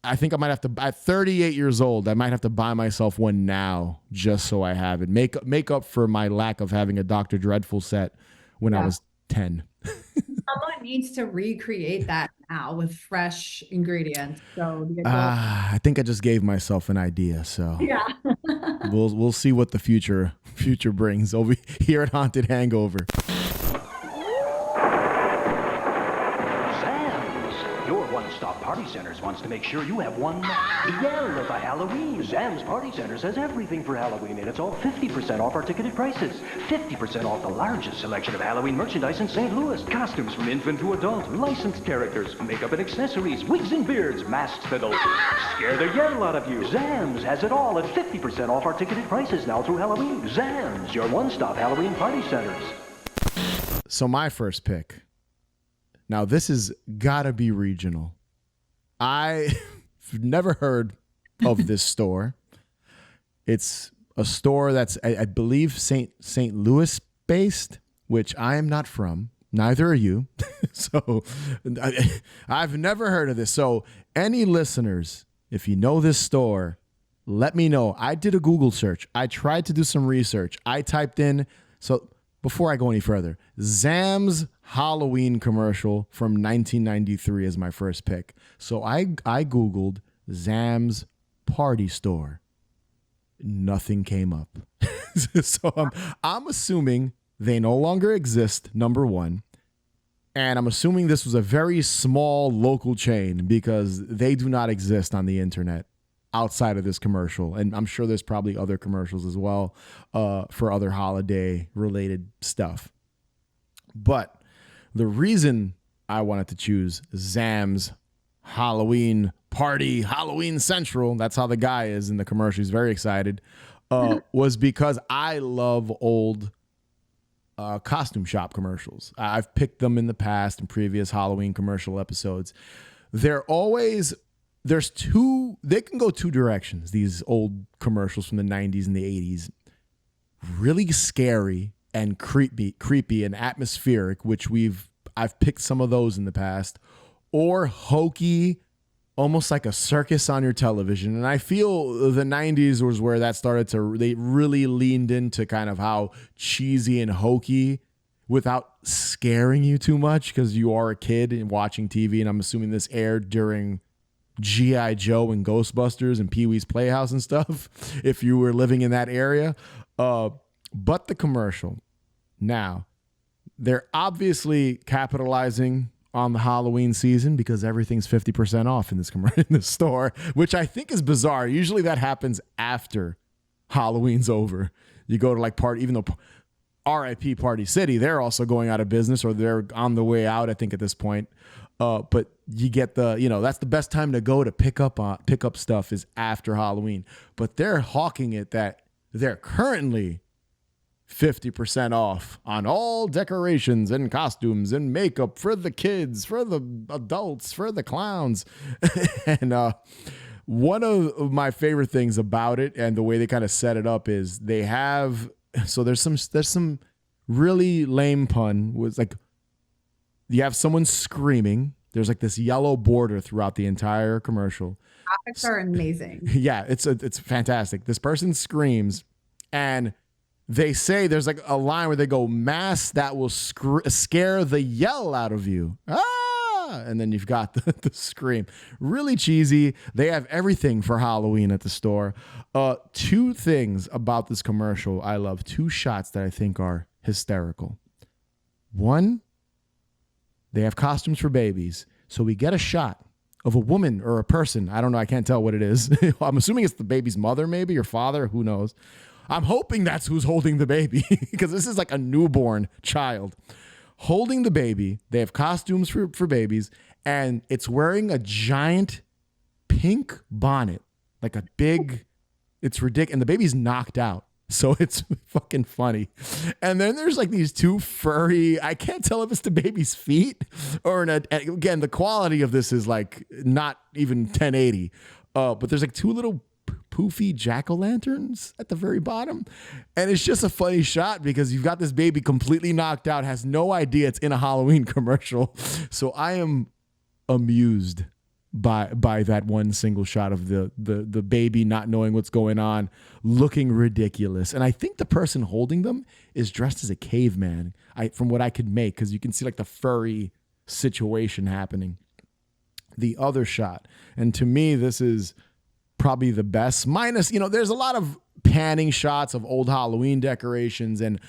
I think I might have to, at 38 years old, I might have to buy myself one now just so I have it. Make up for my lack of having a Dr. Dreadful set when I was 10. Someone needs to recreate that now with fresh ingredients. So I think I just gave myself an idea. So yeah. we'll see what the future brings over here at Haunted Hangover. Your one-stop party centers wants to make sure you have one yell of a Halloween. Sam's Party Centers has everything for Halloween, and it's all 50% off our ticketed prices. 50% off the largest selection of Halloween merchandise in St. Louis. Costumes from infant to adult, licensed characters, makeup and accessories, wigs and beards, masks that'll scare the yell out of you. Sam's has it all at 50% off our ticketed prices now through Halloween. Sam's, your one-stop Halloween party centers. So my first pick. Now, this has got to be regional. I've never heard of this store. It's a store that's, I believe, St. Louis based, which I am not from. Neither are you. So I've never heard of this. So any listeners, if you know this store, let me know. I did a Google search. I tried to do some research. I typed in, so before I go any further, Zam's Halloween commercial from 1993 is my first pick. So I Googled Zam's party store. Nothing came up. So I'm assuming they no longer exist, number one. And I'm assuming this was a very small local chain because they do not exist on the internet outside of this commercial. And I'm sure there's probably other commercials as well for other holiday related stuff. But the reason I wanted to choose Zam's Halloween party, Halloween Central, that's how the guy is in the commercial, he's very excited, was because I love old costume shop commercials. I've picked them in the past in previous Halloween commercial episodes. There's two, they can go two directions, these old commercials from the 90s and the 80s. Really scary and creepy and atmospheric, which I've picked some of those in the past, or hokey, almost like a circus on your television. And I feel the 90s was where that started they really leaned into kind of how cheesy and hokey without scaring you too much because you are a kid and watching TV. And I'm assuming this aired during G.I. Joe and Ghostbusters and Pee-wee's Playhouse and stuff, if you were living in that area. But the commercial, now, they're obviously capitalizing on the Halloween season because everything's 50% off in this store, which I think is bizarre. Usually that happens after Halloween's over. You go to like even though RIP Party City, they're also going out of business or they're on the way out, I think, at this point. But you get that's the best time to go to pick up stuff is after Halloween. But they're hawking it that they're currently 50% off on all decorations and costumes and makeup for the kids, for the adults, for the clowns. And one of my favorite things about it and the way they kind of set it up is they have, so there's some really lame pun was like, you have someone screaming. There's like this yellow border throughout the entire commercial. Graphics are amazing. Yeah, it's fantastic. This person screams and they say there's like a line where they go, "Mass that will scare the yell out of you." Ah! And then you've got the scream. Really cheesy. They have everything for Halloween at the store. Two things about this commercial I love. Two shots that I think are hysterical. One, they have costumes for babies. So we get a shot of a woman or a person. I don't know. I can't tell what it is. I'm assuming it's the baby's mother, maybe, or father. Who knows? I'm hoping that's who's holding the baby because this is like a newborn child holding the baby. They have costumes for babies, and it's wearing a giant pink bonnet, like a big, it's ridiculous. And the baby's knocked out. So it's fucking funny. And then there's like these two furry, I can't tell if it's the baby's feet or again, the quality of this is like not even 1080. But there's like two little poofy jack-o'-lanterns at the very bottom. And it's just a funny shot because you've got this baby completely knocked out, has no idea it's in a Halloween commercial. So I am amused by that one single shot of the baby not knowing what's going on, looking ridiculous. And I think the person holding them is dressed as a caveman, from what I could make, because you can see like the furry situation happening. The other shot, and to me, this is probably the best, minus, there's a lot of panning shots of old Halloween decorations and,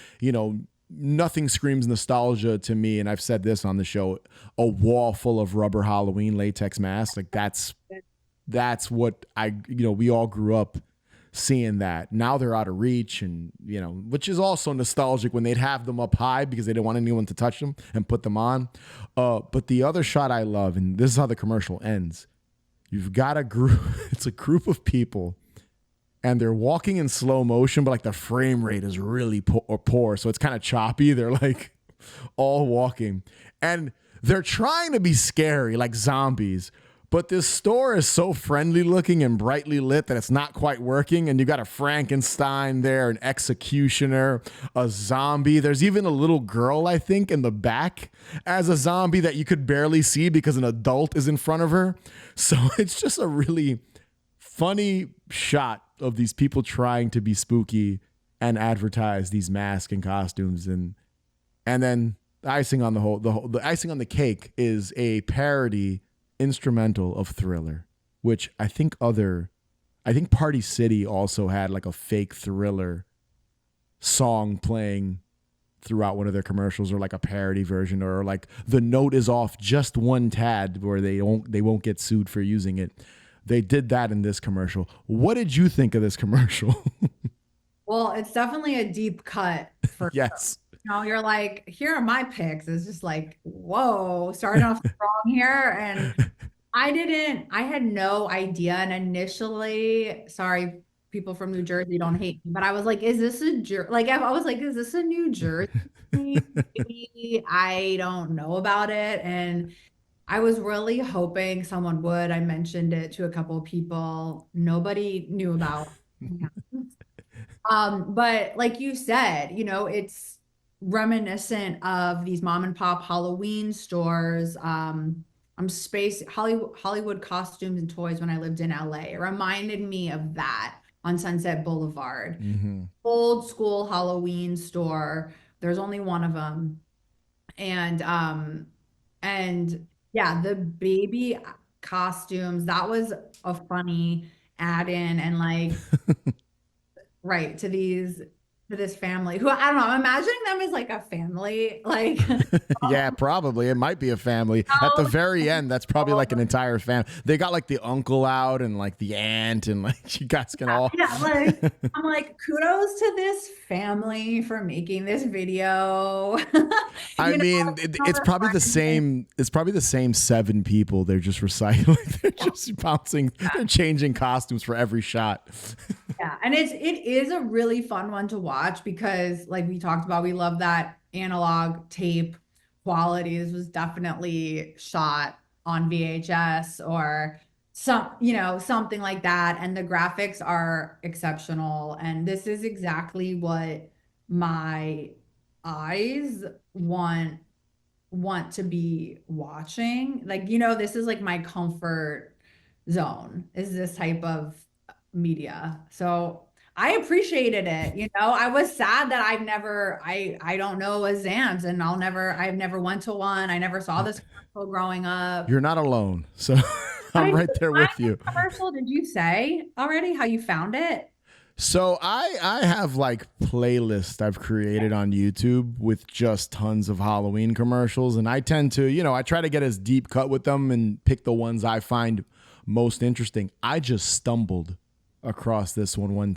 nothing screams nostalgia to me. And I've said this on the show, a wall full of rubber Halloween latex masks. Like that's what we all grew up seeing that. Now they're out of reach and, which is also nostalgic when they'd have them up high because they didn't want anyone to touch them and put them on. But the other shot I love, and this is how the commercial ends. You've got a group, it's a group of people and they're walking in slow motion, but like the frame rate is really poor. So it's kind of choppy. They're like all walking and they're trying to be scary like zombies, but this store is so friendly looking and brightly lit that it's not quite working. And you got a Frankenstein there, an executioner, a zombie. There's even a little girl, I think, in the back as a zombie that you could barely see because an adult is in front of her. So it's just a really funny shot of these people trying to be spooky and advertise these masks and costumes. And then the icing on the icing on the cake is a parody instrumental of Thriller, which I think Party City also had like a fake Thriller song playing throughout one of their commercials, or like a parody version, or like the note is off just one tad where they won't get sued for using it. They did that in this commercial. What did you think of this commercial? Well, it's definitely a deep cut for yes. You're like, here are my picks. It's just like, whoa, starting off strong here. And I had no idea. And initially, sorry, people from New Jersey don't hate me, but I was like, is this I was like, is this a New Jersey? I don't know about it. And I was really hoping someone would. I mentioned it to a couple of people. Nobody knew about it. But like you said, it's reminiscent of these mom and pop Halloween stores. Hollywood costumes and toys when I lived in LA. It reminded me of that on Sunset Boulevard. Mm-hmm. Old school Halloween store. There's only one of them. And yeah, the baby costumes, that was a funny add-in and like right to these to this family who, I don't know, I'm imagining them as like a family, like Yeah, probably. It might be a family. At the very end, that's probably like an entire family. They got like the uncle out and like the aunt, and like you guys can all. yeah, like I'm like, kudos to this family for making this video. I You know, mean, it's probably the same. It's probably the same 7 people. They're just recycling. They're just bouncing. They're changing costumes for every shot. yeah, and it is a really fun one to watch because, like we talked about, we love that analog tape quality. This was definitely shot on VHS or something like that, and the graphics are exceptional. And this is exactly what my eyes want to be watching. Like, this is like my comfort zone, is this type of media. So I appreciated it. I was sad that I don't know a Zams, and I've never went to one. I never saw this commercial growing up. You're not alone. So How I'm did right you there find with you. this commercial? Did you say already how you found it? So I have like playlists I've created on YouTube with just tons of Halloween commercials, and I tend to, I try to get as deep cut with them and pick the ones I find most interesting. I just stumbled across this one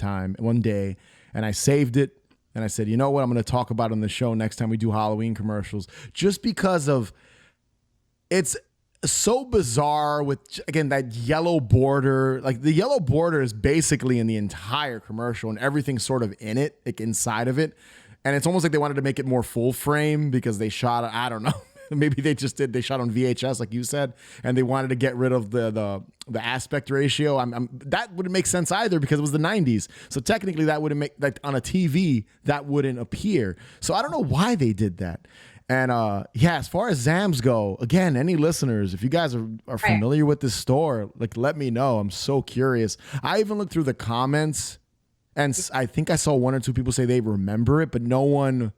day, and I saved it, and I said, you know what, I'm going to talk about it on the show next time we do Halloween commercials, just because of it's so bizarre with, again, that yellow border. Like the yellow border is basically in the entire commercial, and everything's sort of in it, like inside of it. And it's almost like they wanted to make it more full frame because they shot, I don't know, maybe they shot on VHS like you said, and they wanted to get rid of the aspect ratio. That wouldn't make sense either because it was the 90s. So technically that wouldn't make, like on a TV, that wouldn't appear. So I don't know why they did that. And as far as Zams go, again, any listeners, if you guys are familiar with this store, like let me know. I'm so curious. I even looked through the comments, and I think I saw 1 or 2 people say they remember it, but no one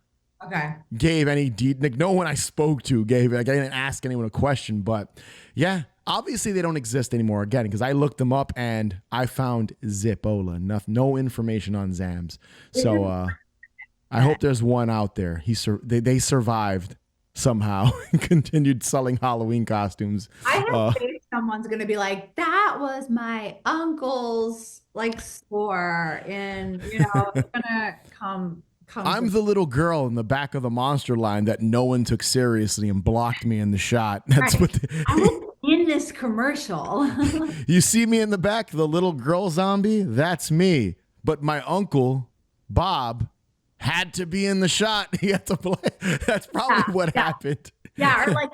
gave any like no one I spoke to gave it. Like I didn't ask anyone a question, but yeah, obviously they don't exist anymore again because I looked them up and I found Zipola. No information on Zams. So I hope there's one out there. They survived somehow and continued selling Halloween costumes. I have faith someone's gonna be like, that was my uncle's like store, and it's gonna come. I'm the little girl in the back of the monster line that no one took seriously and blocked me in the shot. That's right. what I was in this commercial. You see me in the back, the little girl zombie? That's me. But my uncle, Bob, had to be in the shot. He had to play. That's probably what happened. Yeah, or like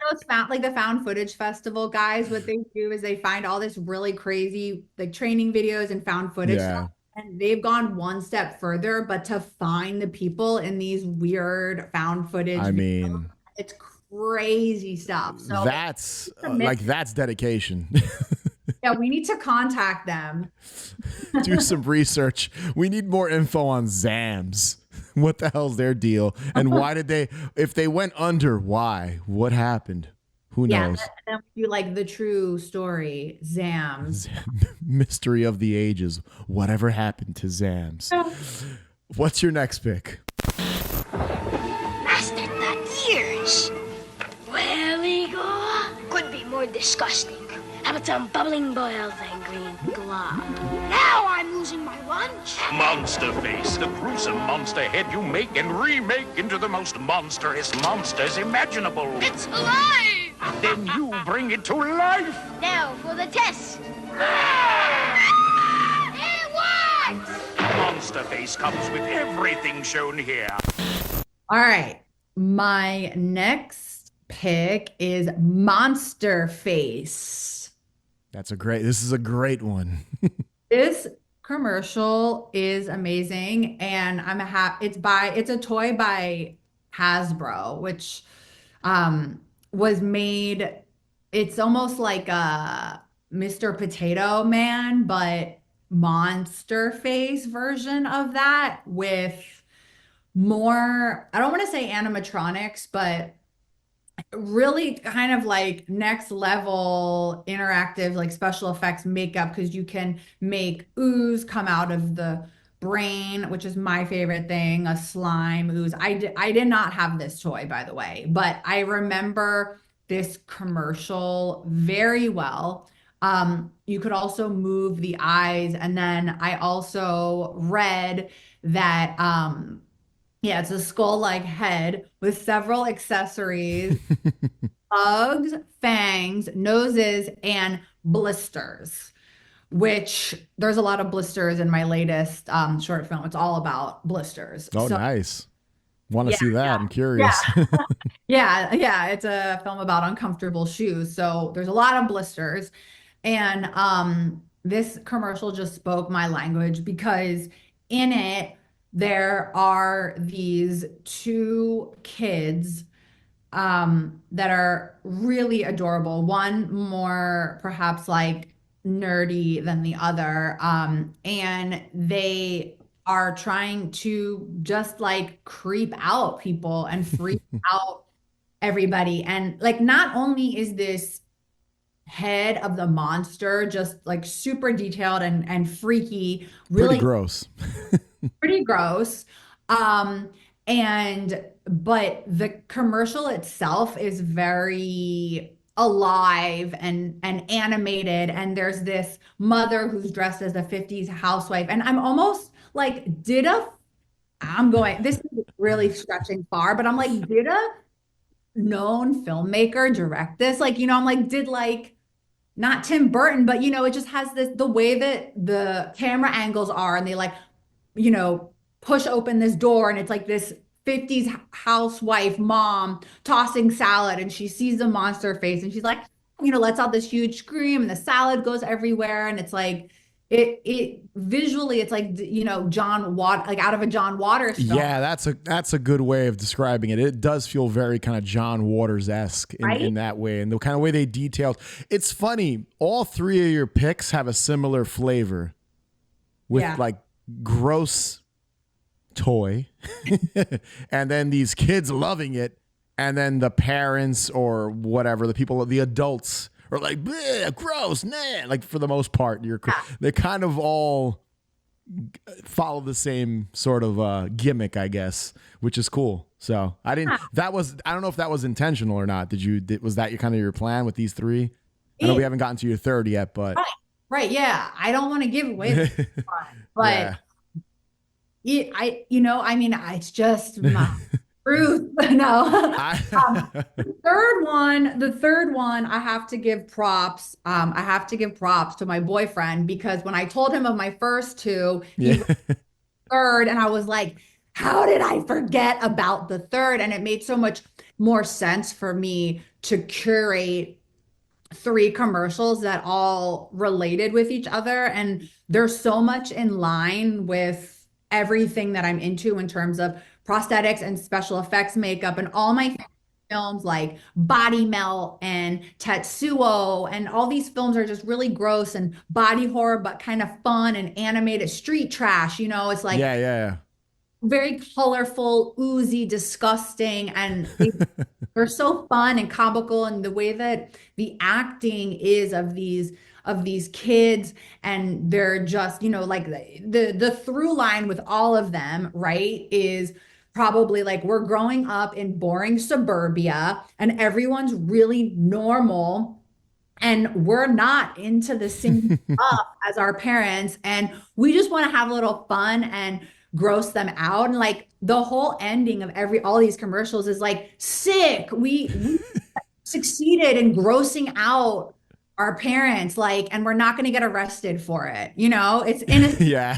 the found footage festival guys, what they do is they find all this really crazy like training videos and found footage stuff, and they've gone one step further, but to find the people in these weird found footage videos, it's crazy stuff. So that's dedication. Yeah, we need to contact them. Do some research. We need more info on Zams. What the hell's their deal? And why did if they went under, why? What happened? Who knows? Yeah, you like the true story, Zams. Mystery of the ages. Whatever happened to Zams? What's your next pick? Master, the ears. Where we go? Could be more disgusting. How about some bubbling boils and green glob? Now I'm losing my lunch. Monster Face, the gruesome monster head you make and remake into the most monstrous monsters imaginable. It's alive! Then you bring it to life. Now for the test. It works! Monster Face comes with everything shown here. All right. My next pick is Monster Face. This is a great one. This commercial is amazing, and it's a toy by Hasbro, which was made. It's almost like a Mr. Potato Man, but Monster Face version of that with more, I don't want to say animatronics, but really kind of like next level interactive, like special effects makeup, because you can make ooze come out of the brain, which is my favorite thing, a slime, ooze. I did not have this toy, by the way, but I remember this commercial very well. You could also move the eyes. And then I also read that, yeah, it's a skull-like head with several accessories, bugs, fangs, noses, and blisters, which there's a lot of blisters in my latest short film. It's all about blisters. Oh, So, nice. Want to yeah, see that? yeah, I'm curious. yeah. It's a film about uncomfortable shoes. So there's a lot of blisters. And this commercial just spoke my language because in it, there are these two kids that are really adorable. One more perhaps like nerdy than the other. And they are trying to just like creep out people and freak out everybody. And like, not only is this head of the monster just like super detailed and freaky, Pretty really gross. pretty gross. Um, but the commercial itself is very alive and animated. And there's this mother who's dressed as a 50s housewife. And I'm almost like, I'm going, this is really stretching far, but I'm like, did a known filmmaker direct this? Like, I'm like, did like not Tim Burton, but it just has the way that the camera angles are, and they like, push open this door, and it's like this 50s housewife mom tossing salad, and she sees the monster face, and she's like, lets out this huge scream, and the salad goes everywhere, and it's like it visually, it's like John Watt, like out of a John Waters film. Yeah, that's a good way of describing it. It does feel very kind of John Waters-esque in that way, and the kind of way they detailed. It's funny, all three of your picks have a similar flavor with like gross toy and then these kids loving it, and then the parents or whatever, the adults are like, gross, nah. Like for the most part, they kind of all follow the same sort of gimmick, I guess, which is cool. So I don't know if that was intentional or not. Was that your plan with these three? I know we haven't gotten to your third yet, but right. Yeah. I don't want to give away the fun, but it's just my truth. No. The third one, I have to give props. I have to give props to my boyfriend, because when I told him of my first two, he was third, and I was like, how did I forget about the third? And it made so much more sense for me to curate three commercials that all related with each other. And they're so much in line with everything that I'm into in terms of prosthetics and special effects makeup, and all my films like Body Melt and Tetsuo, and all these films are just really gross and body horror, but kind of fun and animated street trash. It's like very colorful, oozy, disgusting, and they're so fun and comical, and the way that the acting is of these kids, and they're just, like the through line with all of them, right, is probably like, we're growing up in boring suburbia and everyone's really normal, and we're not into the same stuff as our parents, and we just want to have a little fun and gross them out. And like the whole ending of all these commercials is like, sick, we succeeded in grossing out our parents, like, and we're not going to get arrested for it. It's innocent. Yeah.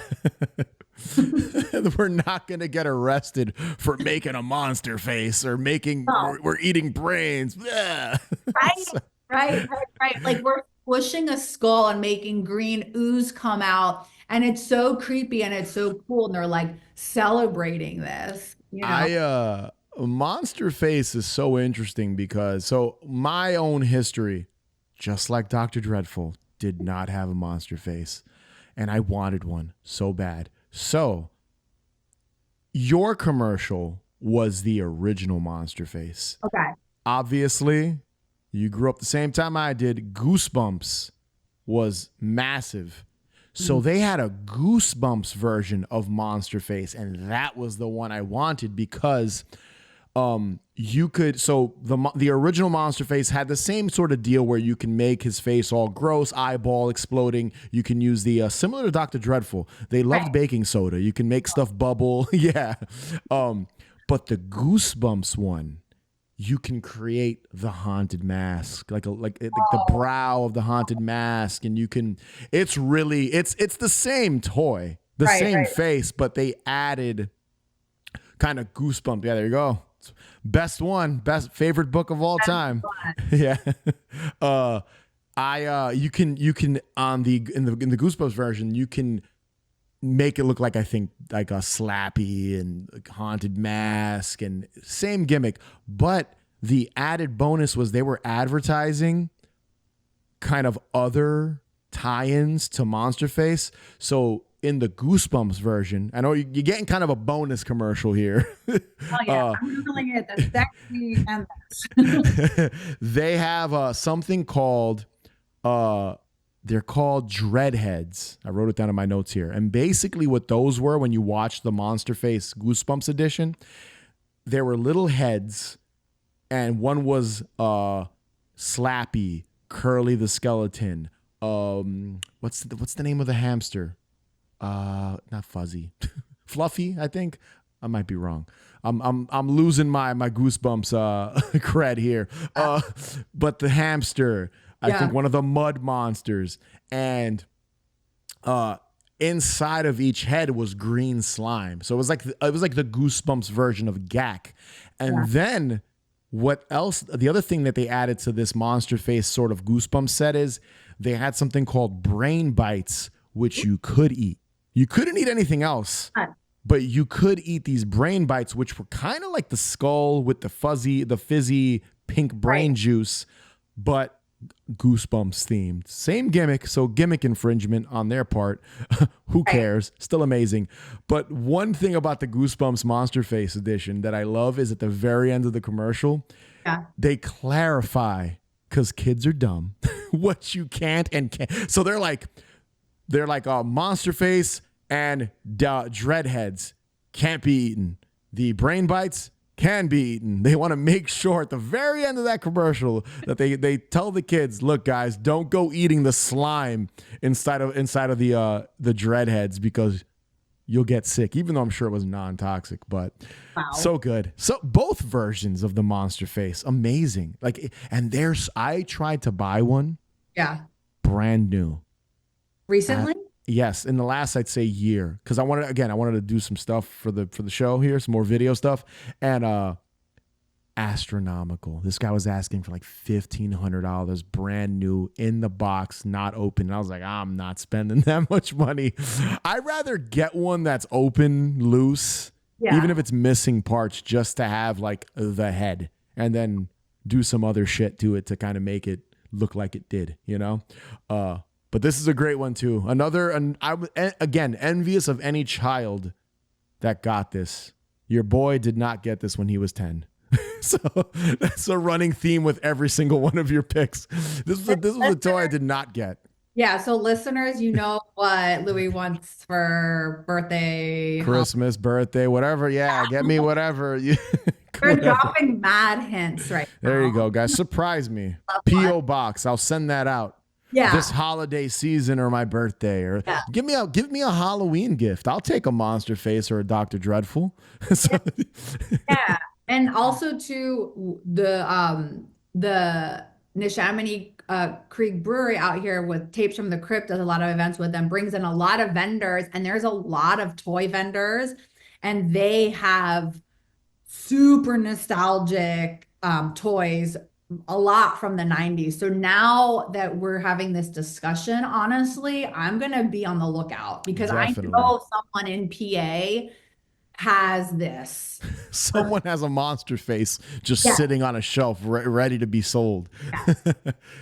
We're not going to get arrested for making a monster face or we're eating brains. Yeah. Right. Like, we're pushing a skull and making green ooze come out, and it's so creepy and it's so cool, and they're like celebrating this. Monster face is so interesting because my own history, just like Dr. Dreadful, did not have a monster face, and I wanted one so bad. So your commercial was the original monster face. Okay. Obviously, you grew up the same time I did. Goosebumps was massive. So they had a Goosebumps version of Monster Face, and that was the one I wanted because you could, so the original Monster Face had the same sort of deal where you can make his face all gross, eyeball exploding. You can use the similar to Dr. Dreadful. They loved baking soda. You can make stuff bubble. Yeah. But the Goosebumps one, you can create the haunted mask, like the brow of the haunted mask, and you can. It's the same toy, the same face, but they added kind of Goosebumps. Yeah, there you go. Best favorite book of all time. Yeah. You can in the Goosebumps version, you can make it look like, I think, like a Slappy and like haunted mask and same gimmick, but the added bonus was they were advertising kind of other tie-ins to Monster Face. So in the Goosebumps version, I know you're getting kind of a bonus commercial here. Oh yeah, I'm calling it the sexy and they have something called they're called Dreadheads. I wrote it down in my notes here. And basically what those were, when you watch the Monster Face Goosebumps edition, there were little heads, and one was Slappy, Curly the Skeleton. What's the name of the hamster? Not Fuzzy. Fluffy, I think. I might be wrong. I'm losing my Goosebumps cred here. But the hamster, I think one of the mud monsters, and inside of each head was green slime. So it was like the Goosebumps version of Gak. And then what else? The other thing that they added to this Monster Face sort of Goosebumps set is they had something called brain bites, which you could eat. You couldn't eat anything else, but you could eat these brain bites, which were kind of like the skull with the fizzy pink brain juice, but Goosebumps themed. Same gimmick, so gimmick infringement on their part. Who cares? Still amazing. But one thing about the Goosebumps Monster Face edition that I love is at the very end of the commercial, they clarify, because kids are dumb, what you can't and can't. So they're like Monster Face and Dreadheads can't be eaten. The brain bites can be eaten. They want to make sure at the very end of that commercial that they tell the kids, look, guys, don't go eating the slime inside of the Dreadheads because you'll get sick, even though I'm sure it was non-toxic, but so good. So both versions of the Monster Face, amazing. I tried to buy one. Yeah. Brand new. Recently? Yes, in the last, I'd say, year, because I wanted to do some stuff for the show here, some more video stuff, and astronomical. This guy was asking for like $1,500, brand new, in the box, not open. And I was like, I'm not spending that much money. I'd rather get one that's open, loose, even if it's missing parts, just to have like the head, and then do some other shit to it to kind of make it look like it did, you know? But this is a great one too. Again, envious of any child that got this. Your boy did not get this when he was 10. So that's a running theme with every single one of your picks. This was a toy I did not get. Yeah, so listeners, you know what Louie wants for birthday, Christmas, birthday, whatever. Yeah, get me whatever. We're dropping mad hints right now. There you go, guys. Surprise me. P.O. Box. I'll send that out. Yeah. This holiday season or my birthday, or give me a Halloween gift. I'll take a Monster Face or a Dr. Dreadful. Yeah. And also to the Neshaminy Creek Brewery out here with Tapes from the Crypt does a lot of events with them, brings in a lot of vendors, and there's a lot of toy vendors, and they have super nostalgic toys, a lot from the 90s. So now that we're having this discussion, honestly, I'm going to be on the lookout because Definitely. I know someone in PA has this. Someone has a Monster Face just sitting on a shelf ready to be sold. Yes.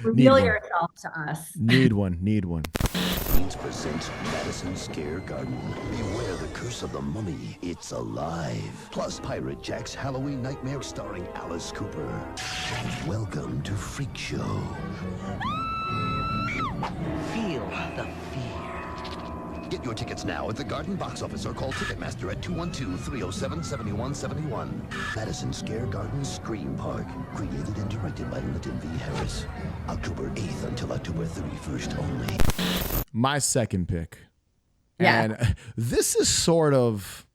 Reveal yourself to us. Need one. Queens presents Madison Scare Garden. Beware the curse of the mummy. It's alive. Plus Pirate Jack's Halloween Nightmare starring Alice Cooper. Welcome to Freak Show. Feel the fear. Get your tickets now at the Garden box office or call Ticketmaster at 212-307-7171. Madison Scare Garden Scream Park. Created and directed by Linton V. Harris. October 8th until October 31st only. My second pick. Yeah. And this is sort of...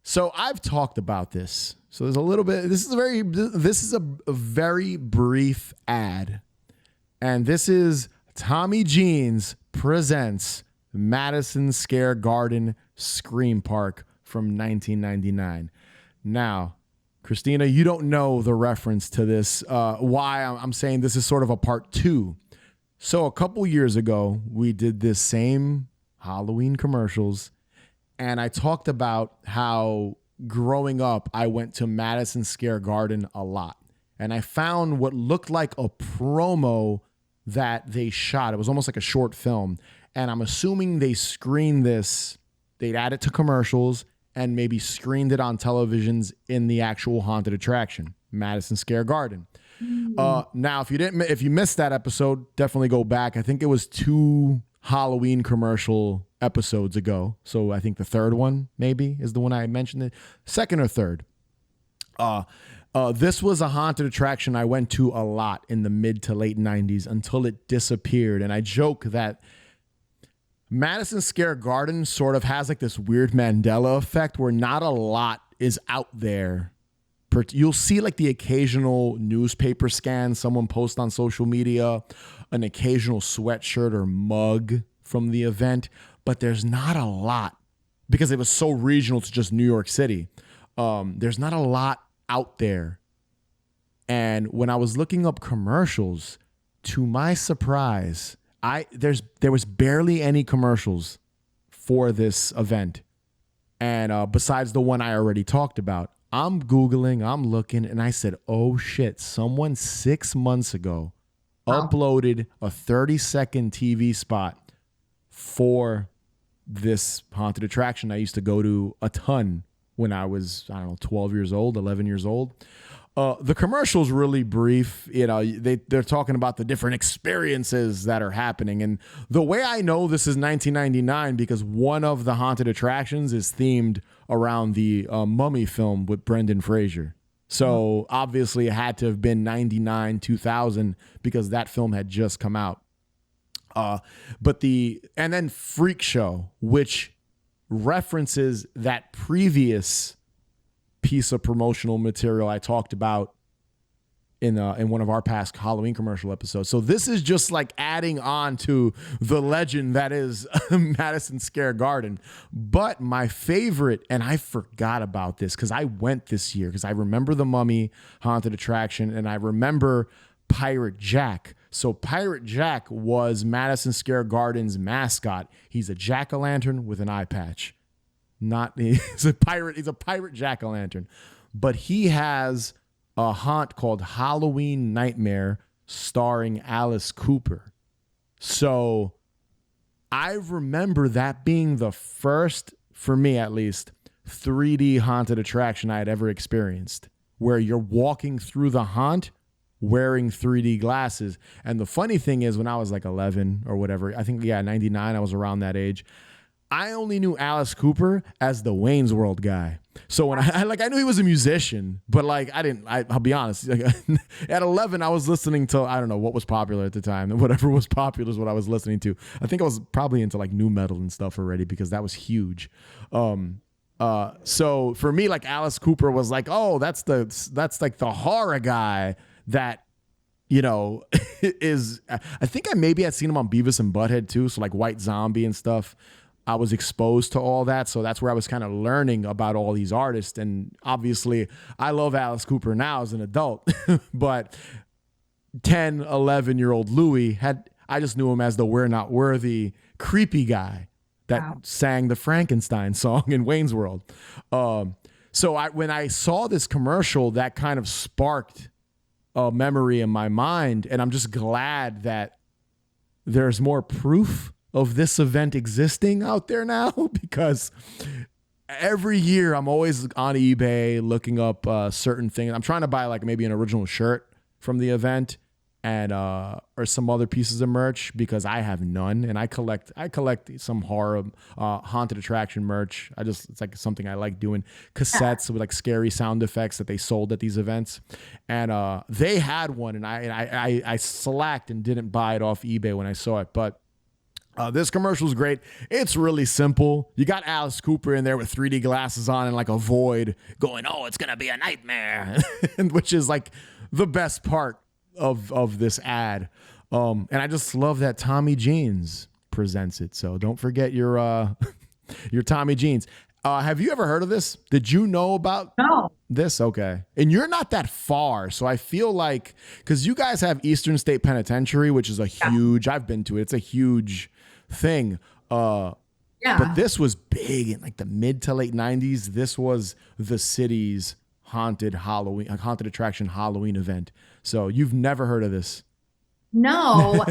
So I've talked about this. So there's a little bit... This is a very brief ad. And this is Tommy Jeans presents Madison Scare Garden Scream Park from 1999. Now, Christina, you don't know the reference to this. Why I'm saying this is sort of a part 2. So a couple years ago, we did this same Halloween commercials, and I talked about how growing up, I went to Madison Scare Garden a lot. And I found what looked like a promo that they shot. It was almost like a short film. And I'm assuming they screened this, they'd add it to commercials and maybe screened it on televisions in the actual haunted attraction, Madison Scare Garden. Now, if you missed that episode, definitely go back. I think it was 2 Halloween commercial episodes ago. So I think the third one maybe is the one I mentioned. It second or third. This was a haunted attraction I went to a lot in the mid to late 90s until it disappeared. And I joke that Madison Scare Garden sort of has like this weird Mandela effect where not a lot is out there. You'll see like the occasional newspaper scan someone post on social media, an occasional sweatshirt or mug from the event, but there's not a lot because it was so regional to just New York City. There's not a lot out there. And when I was looking up commercials, to my surprise, there was barely any commercials for this event. And besides the one I already talked about, I'm Googling, I'm looking, and I said, oh shit, someone 6 months ago uploaded a 30-second TV spot for this haunted attraction I used to go to a ton when I was, 12 years old, 11 years old. The commercial's really brief. They're talking about the different experiences that are happening. And the way I know this is 1999 because one of the haunted attractions is themed around the Mummy film with Brendan Fraser. So obviously it had to have been 99, 2000 because that film had just come out. And then Freak Show, which references that previous piece of promotional material I talked about in one of our past Halloween commercial episodes. So this is just like adding on to the legend that is Madison Scare Garden. But my favorite, and I forgot about this because I went this year because I remember the Mummy haunted attraction and I remember Pirate Jack. So Pirate Jack was Madison Scare Garden's mascot. He's a jack-o'-lantern with an eye patch. He's a pirate jack-o'-lantern. But he has a haunt called Halloween Nightmare starring Alice Cooper. So I remember that being the first, for me at least, 3D haunted attraction I had ever experienced, where you're walking through the haunt wearing 3D glasses. And the funny thing is when I was like 11 or whatever, I think, 99, I was around that age. I only knew Alice Cooper as the Wayne's World guy. So when I knew he was a musician, but I'll be honest, at 11, I was listening to, I don't know what was popular at the time, and whatever was popular is what I was listening to. I think I was probably into like nu metal and stuff already because that was huge. So for me, like Alice Cooper was like, oh, that's like the horror guy that, is, I think I maybe had seen him on Beavis and Butthead too. So like White Zombie and stuff. I was exposed to all that. So that's where I was kind of learning about all these artists. And obviously I love Alice Cooper now as an adult, but 10, 11-year-old Louie I just knew him as the We're Not Worthy creepy guy that sang the Frankenstein song in Wayne's World. So when I saw this commercial, that kind of sparked a memory in my mind. And I'm just glad that there's more proof of this event existing out there now, because every year I'm always on eBay looking up certain things. I'm trying to buy like maybe an original shirt from the event. and or some other pieces of merch because I have none, and I collect some horror haunted attraction merch. It's like something I like doing. Cassettes with like scary sound effects that they sold at these events, and they had one, and I slacked and didn't buy it off eBay when I saw it, but this commercial is great. It's really simple. You got Alice Cooper in there with 3D glasses on and like a void going, "Oh, it's gonna be a nightmare," which is like the best part of this ad. And I just love that Tommy Jeans presents it. So don't forget your your Tommy Jeans. Have you ever heard of this? Did you know about this? Okay. And you're not that far. So I feel like, because you guys have Eastern State Penitentiary, which is a huge, I've been to it. It's a huge thing. But this was big in like the mid to late 90s. This was the city's haunted attraction Halloween event. So you've never heard of this? No.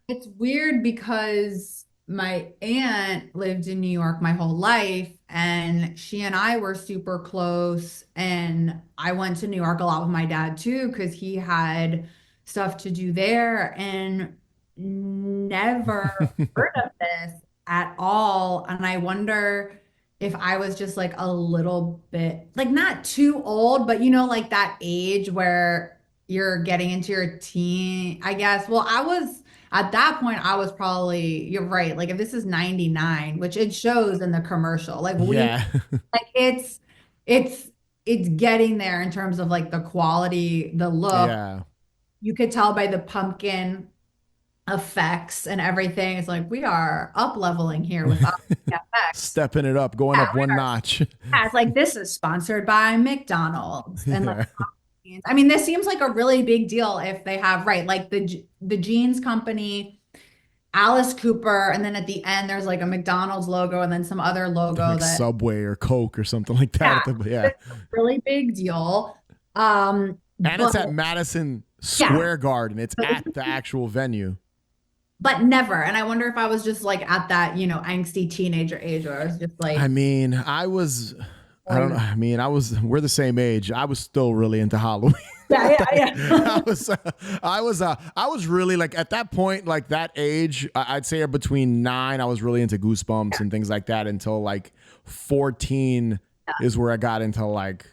It's weird because my aunt lived in New York my whole life, and she and I were super close. And I went to New York a lot with my dad too, because he had stuff to do there, and never heard of this at all. And I wonder if I was just like a little bit, like not too old, but like that age where you're getting into your teen, I guess. Well, I was at that point, I was probably, you're right. Like if this is 99, which it shows in the commercial, like like it's getting there in terms of like the quality, the look. Yeah. You could tell by the pumpkin effects and everything. It's like we are up leveling here with effects. Stepping it up, going up one notch. Yeah, it's like this is sponsored by McDonald's. And like, I mean, this seems like a really big deal if they have, right, like the jeans company, Alice Cooper, and then at the end there's like a McDonald's logo and then some other logo like that Subway or Coke or something like that. Yeah. It's a really big deal. And it's at Madison Square Garden. It's at the actual venue. But never. And I wonder if I was just like at that, angsty teenager age where I was just like, I mean, I don't know. I mean, we're the same age. I was still really into Halloween. Yeah. I was really like at that point, like that age, I'd say between 9, I was really into Goosebumps and things like that until like 14 is where I got into like,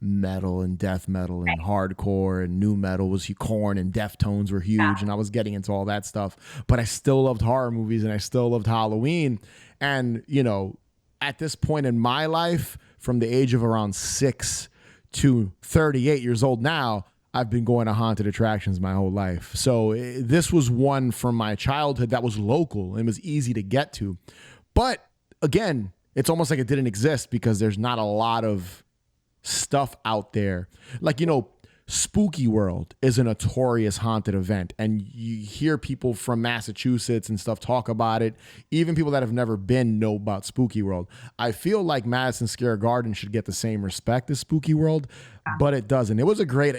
metal and death metal and hardcore and new metal was Korn and Deftones were huge and I was getting into all that stuff. But I still loved horror movies and I still loved Halloween. And, at this point in my life, from the age of around 6 to 38 years old now, I've been going to haunted attractions my whole life. So this was one from my childhood that was local and was easy to get to. But again, it's almost like it didn't exist because there's not a lot of stuff out there. Like, Spooky World is a notorious haunted event, and you hear people from Massachusetts and stuff talk about it. Even people that have never been know about Spooky World. I feel like Madison Square Garden should get the same respect as Spooky World, but it doesn't. It was a great,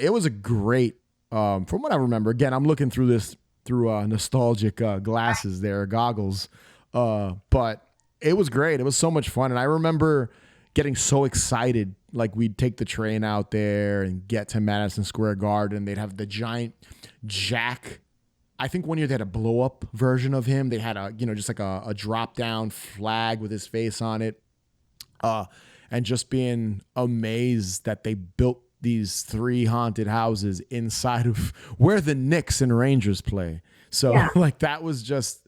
from what I remember, again, I'm looking through this through nostalgic glasses there, goggles, but it was great. It was so much fun, and I remember getting so excited. Like we'd take the train out there and get to Madison Square Garden. They'd have the giant Jack. I think one year they had a blow up version of him. They had just like a drop down flag with his face on it. And just being amazed that they built these 3 haunted houses inside of where the Knicks and Rangers play. So like that was just,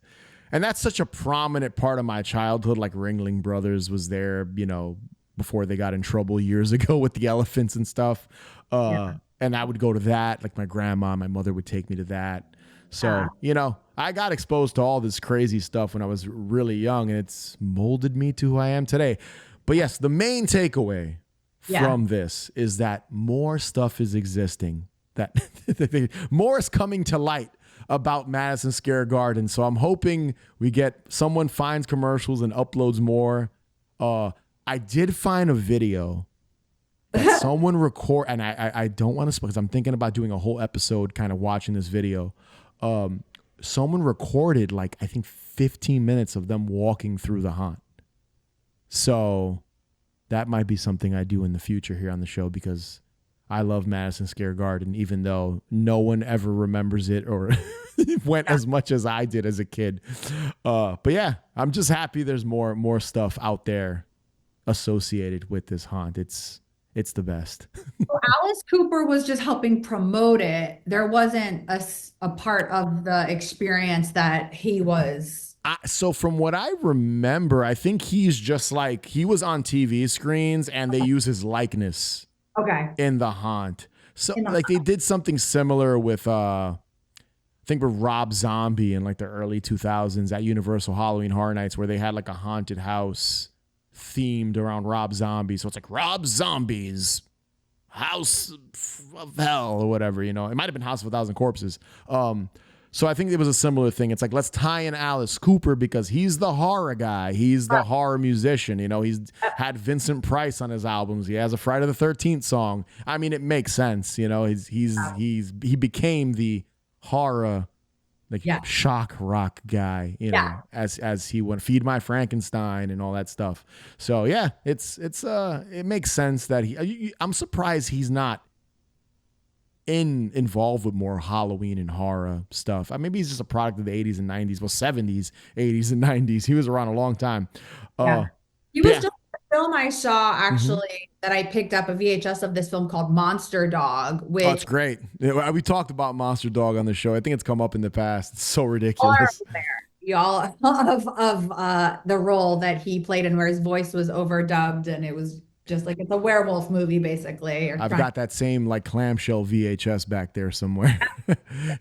and that's such a prominent part of my childhood. Like Ringling Brothers was there, before they got in trouble years ago with the elephants and stuff. And I would go to that. Like my mother would take me to that. So, I got exposed to all this crazy stuff when I was really young, and it's molded me to who I am today. But yes, the main takeaway from this is that more stuff is existing, that more is coming to light about Madison Square Garden. So I'm hoping someone finds commercials and uploads more. I did find a video that someone and I don't want to spoil because I'm thinking about doing a whole episode kind of watching this video. Someone recorded like, I think 15 minutes of them walking through the haunt. So that might be something I do in the future here on the show because I love Madison Square Garden, even though no one ever remembers it or went as much as I did as a kid. But yeah, I'm just happy there's more stuff out there associated with this haunt. It's the best. So Alice Cooper was just helping promote it. There wasn't a part of the experience that he was. So from what I remember, I think he's just like, he was on TV screens and they use his likeness in the haunt. So like they did something similar with I think with Rob Zombie in like the early 2000s at Universal Halloween Horror Nights, where they had like a haunted house themed around Rob Zombie. So it's like Rob Zombie's House of Hell or whatever, you know. It might have been House of a Thousand Corpses. So I think it was a similar thing. It's like, let's tie in Alice Cooper because he's the horror guy. He's the horror musician. You know, he's had Vincent Price on his albums. He has a Friday the 13th song. I mean, it makes sense. You know, he became the horror, like shock rock guy, you know, as he went Feed My Frankenstein and all that stuff. So yeah, it makes sense that I'm surprised he's not involved with more Halloween and horror stuff. Maybe he's just a product of the 80s and 90s. Well, 70s, 80s, and 90s. He was around a long time. He was just a film I saw actually that I picked up a VHS of this film called Monster Dog. Which, it's great. We talked about Monster Dog on the show. I think it's come up in the past. It's so ridiculous. Y'all of the role that he played in where his voice was overdubbed and it was just like, it's a werewolf movie, basically. I've got that same like clamshell VHS back there somewhere.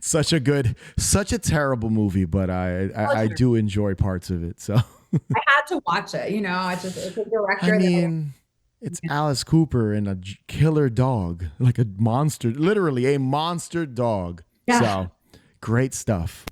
Such a terrible movie, but I do enjoy parts of it. So I had to watch it. You know, it's a director. I mean, it's Alice Cooper and a killer dog, like a monster, literally a monster dog. Yeah. So great stuff.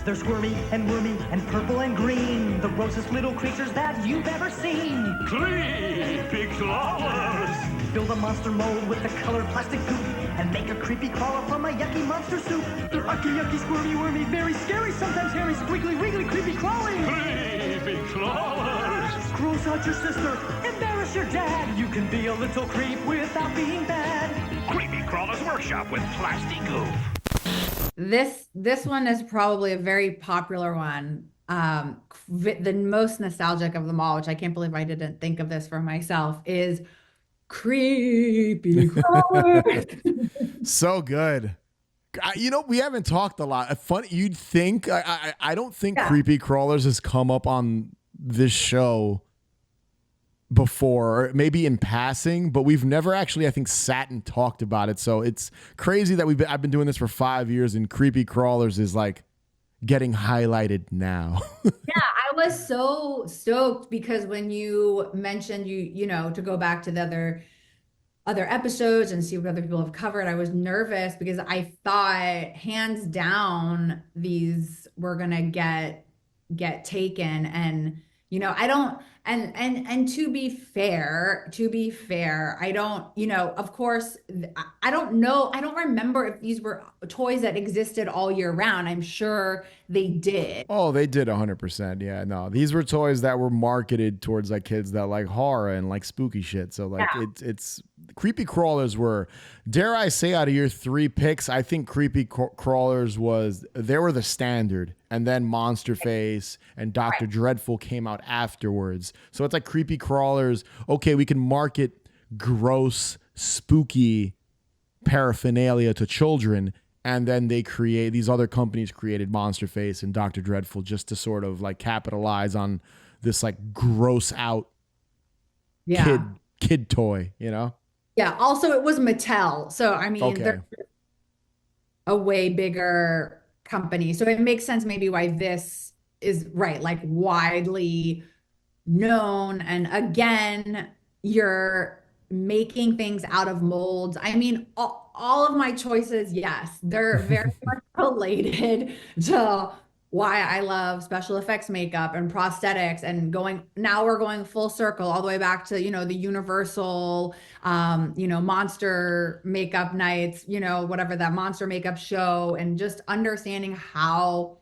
They're squirmy and wormy and purple and green, the grossest little creatures that you've ever seen. Creepy crawlers. Build a monster mold with the colored plastic goop and make a creepy crawler from a yucky monster soup. They're yucky, squirmy, wormy, very scary, sometimes hairy, squiggly, wiggly, creepy crawling. Creepy crawlers. Gross out your sister, embarrass your dad. You can be a little creep without being bad. Creepy Crawlers Workshop with plastic goof. This one is probably a very popular one. The most nostalgic of them all, which I can't believe I didn't think of this for myself, is Creepy Crawlers. So good. You know, we haven't talked a lot. Funny, you'd think I don't think Creepy Crawlers has come up on this show before, maybe in passing, but we've never actually, I think, sat and talked about it. So it's crazy that I've been doing this for 5 years and Creepy Crawlers is like getting highlighted now. Yeah, I was so stoked because when you mentioned you know, to go back to the other episodes and see what other people have covered, I was nervous because I thought hands down these were gonna get taken. And you know, I don't, and to be fair, I don't, you know, of course, I don't know, I don't remember if these were toys that existed all year round. I'm sure they did. Oh, they did 100%. Yeah, no, these were toys that were marketed towards like kids that like horror and like spooky shit. So like it's Creepy Crawlers were, dare I say, out of your 3 picks, I think Creepy Crawlers they were the standard. And then Monster Face and Dr. Dreadful came out afterwards. So it's like Creepy Crawlers. Okay, we can market gross, spooky paraphernalia to children. And then these other companies created Monster Face and Dr. Dreadful just to sort of like capitalize on this like gross out kid toy, you know? Yeah. Also, it was Mattel. So, I mean, they're a way bigger company. So it makes sense maybe why this is like widely known. And again, you're making things out of molds. I mean, all of my choices, yes, they're very much related to why I love special effects makeup and prosthetics and now we're going full circle all the way back to, you know, the Universal, you know, monster makeup nights, you know, whatever, that monster makeup show, and just understanding how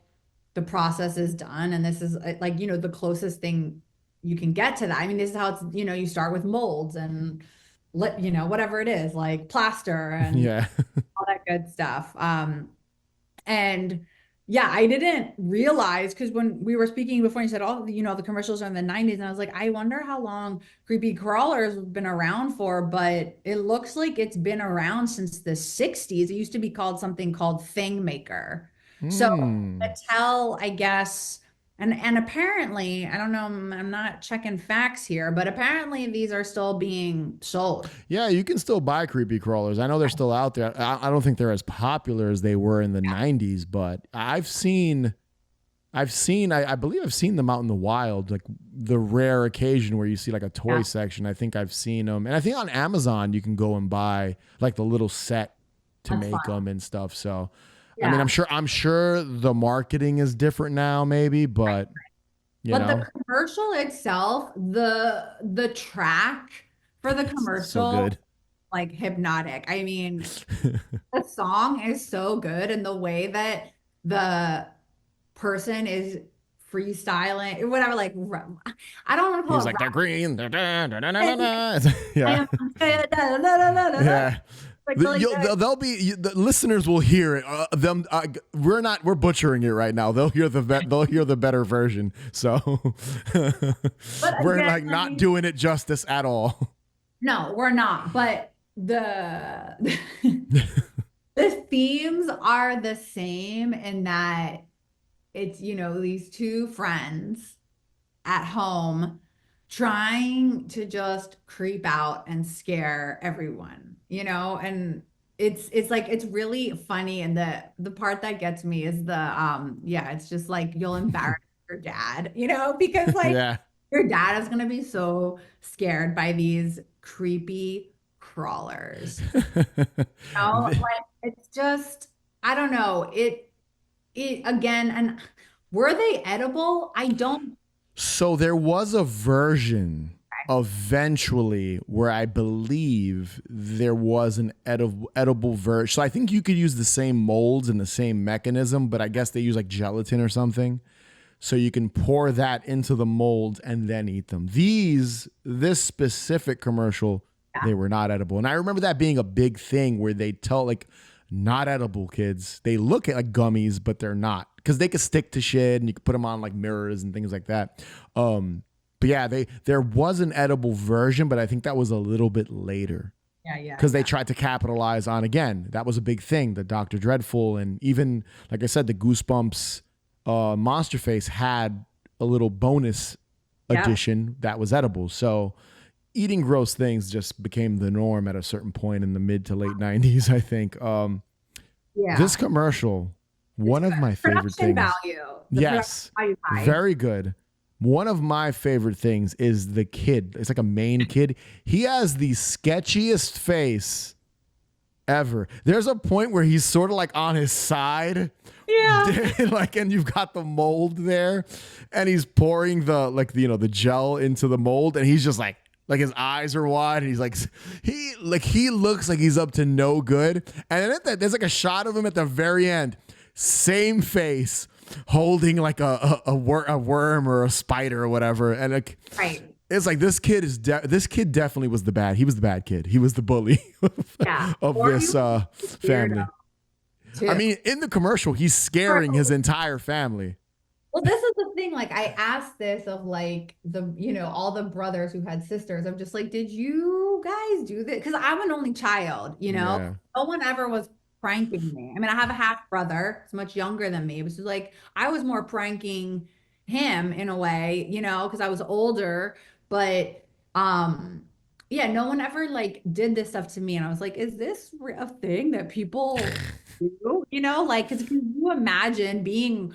the process is done. And this is like, you know, the closest thing you can get to that. I mean, this is how it's, you start with molds and whatever it is, like plaster and Yeah. all that good stuff. And yeah, I didn't realize because when we were speaking before, you said, oh, the commercials are in the 90s. And I was like, I wonder how long creepy crawlers have been around for, but it looks like it's been around since the 60s. It used to be called something called Thing Maker. So Mattel, I guess, and apparently, I don't know, I'm not checking facts here, but apparently these are still being sold. Yeah, you can still buy creepy crawlers. I know they're still out there. I don't think they're as popular as they were in the 90s, but I believe I've seen them out in the wild, like the rare occasion where you see like a toy section. I think I've seen them. And I think on Amazon you can go and buy like the little set to make them and stuff. So, I mean, I'm sure the marketing is different now maybe, but the commercial itself, the track for the commercial, so good. like hypnotic. I mean, the song is so good, and the way that the person is freestyling, whatever, like I don't want to call He's it like they're green. They're yeah. Yeah. They'll be the listeners will hear it. We're butchering it right now. They'll hear the better version. So we're like not doing it justice at all. No, we're not. But the the themes are the same in that it's these two friends at home trying to just creep out and scare everyone, and it's like it's really funny, and the part that gets me is it's just like you'll embarrass your dad, because like your dad is gonna be so scared by these creepy crawlers. Like it's just, I don't know, it again, and were they edible? I don't. So there was a version eventually where I believe there was an edible version. So I think you could use the same molds and the same mechanism, but I guess they use like gelatin or something. So you can pour that into the molds and then eat them. This specific commercial, they were not edible. And I remember that being a big thing where they tell like, not edible, kids. They look like gummies, but they're not, because they could stick to shit and you could put them on like mirrors and things like that. But yeah, there was an edible version, but I think that was a little bit later. Yeah. Because they tried to capitalize on, again, that was a big thing. The Dr. Dreadful and even, like I said, the Goosebumps Monster Face had a little bonus edition that was edible. So eating gross things just became the norm at a certain point in the mid to late 90s, I think. This commercial, one of my favorite things. Value. Yes, very good. One of my favorite things is the kid. It's like a main kid. He has the sketchiest face ever. There's a point where he's sort of like on his side. Yeah. Like, and you've got the mold there, and he's pouring the gel into the mold, and he's just like his eyes are wide, and he's like, he looks like he's up to no good. And then there's like a shot of him at the very end, same face, holding like a worm or a spider or whatever. And like, it's like this kid definitely was the bad. He was the bad kid. He was the bully of this family. I mean, in the commercial, he's scaring his entire family. Well, this is the thing. Like, I asked this of like all the brothers who had sisters. I'm just like, did you guys do this? Because I'm an only child, no one ever was pranking me. I mean, I have a half brother. It's much younger than me. It was just like, I was more pranking him in a way, because I was older, but, no one ever like did this stuff to me. And I was like, is this a thing that people do? Like, because can you imagine being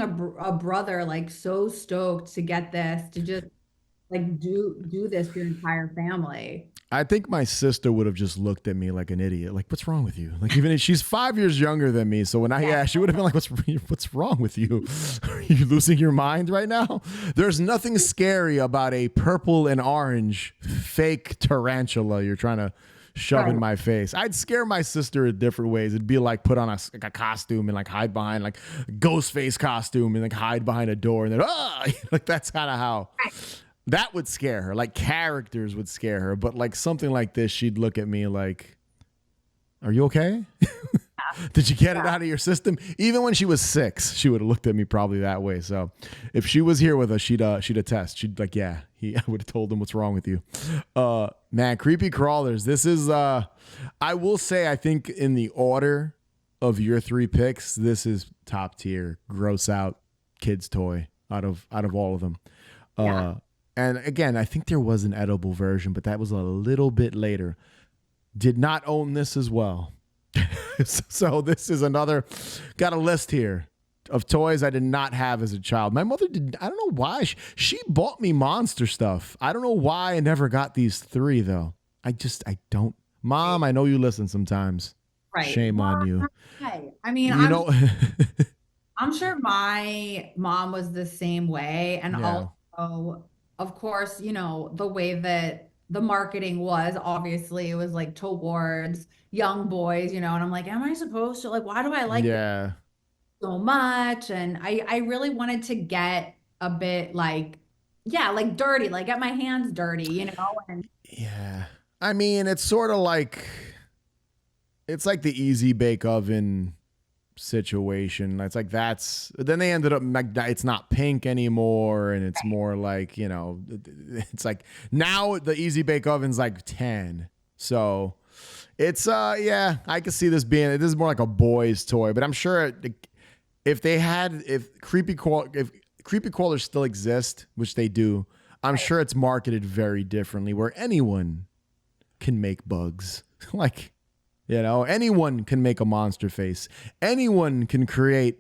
a brother, like so stoked to get this, to just like do this for your entire family? I think my sister would have just looked at me like an idiot. Like, what's wrong with you? Like, even if she's 5 years younger than me. So when she would have been like, what's wrong with you? Are you losing your mind right now? There's nothing scary about a purple and orange fake tarantula you're trying to shove in my face. I'd scare my sister in different ways. It'd be like put on a costume and like hide behind like ghost face costume and like hide behind a door and then like that's kind of how That would scare her. Like characters would scare her. But like something like this, she'd look at me like, are you okay? Did you get it out of your system? Even when she was 6, she would have looked at me probably that way. So if she was here with us, she'd attest. She'd like, yeah, I would have told him what's wrong with you. Man, creepy crawlers. This is, I will say, I think in the order of your 3 picks, this is top tier, gross out kids toy out of all of them. Yeah. And again, I think there was an edible version, but that was a little bit later. Did not own this as well. So this is another, got a list here of toys I did not have as a child. My mother did. I don't know why. She bought me monster stuff. I don't know why I never got these 3 though. I don't. Mom, I know you listen sometimes. Right. Shame on you. Right. I mean, I'm sure my mom was the same way. And also, of course, the way that the marketing was, obviously it was like towards young boys, and I'm like, am I supposed to, like, why do I like this so much? And I really wanted to get a bit like dirty, like get my hands dirty, and yeah. I mean, it's sort of like, it's like the Easy Bake Oven situation. It's like then they ended up like, it's not pink anymore, and it's more like, it's like now the Easy Bake Oven's like 10. So it's I could see this is more like a boy's toy, but I'm sure if creepy crawlers still exist, which they do, I'm sure it's marketed very differently, where anyone can make bugs. Like, anyone can make a monster face. Anyone can create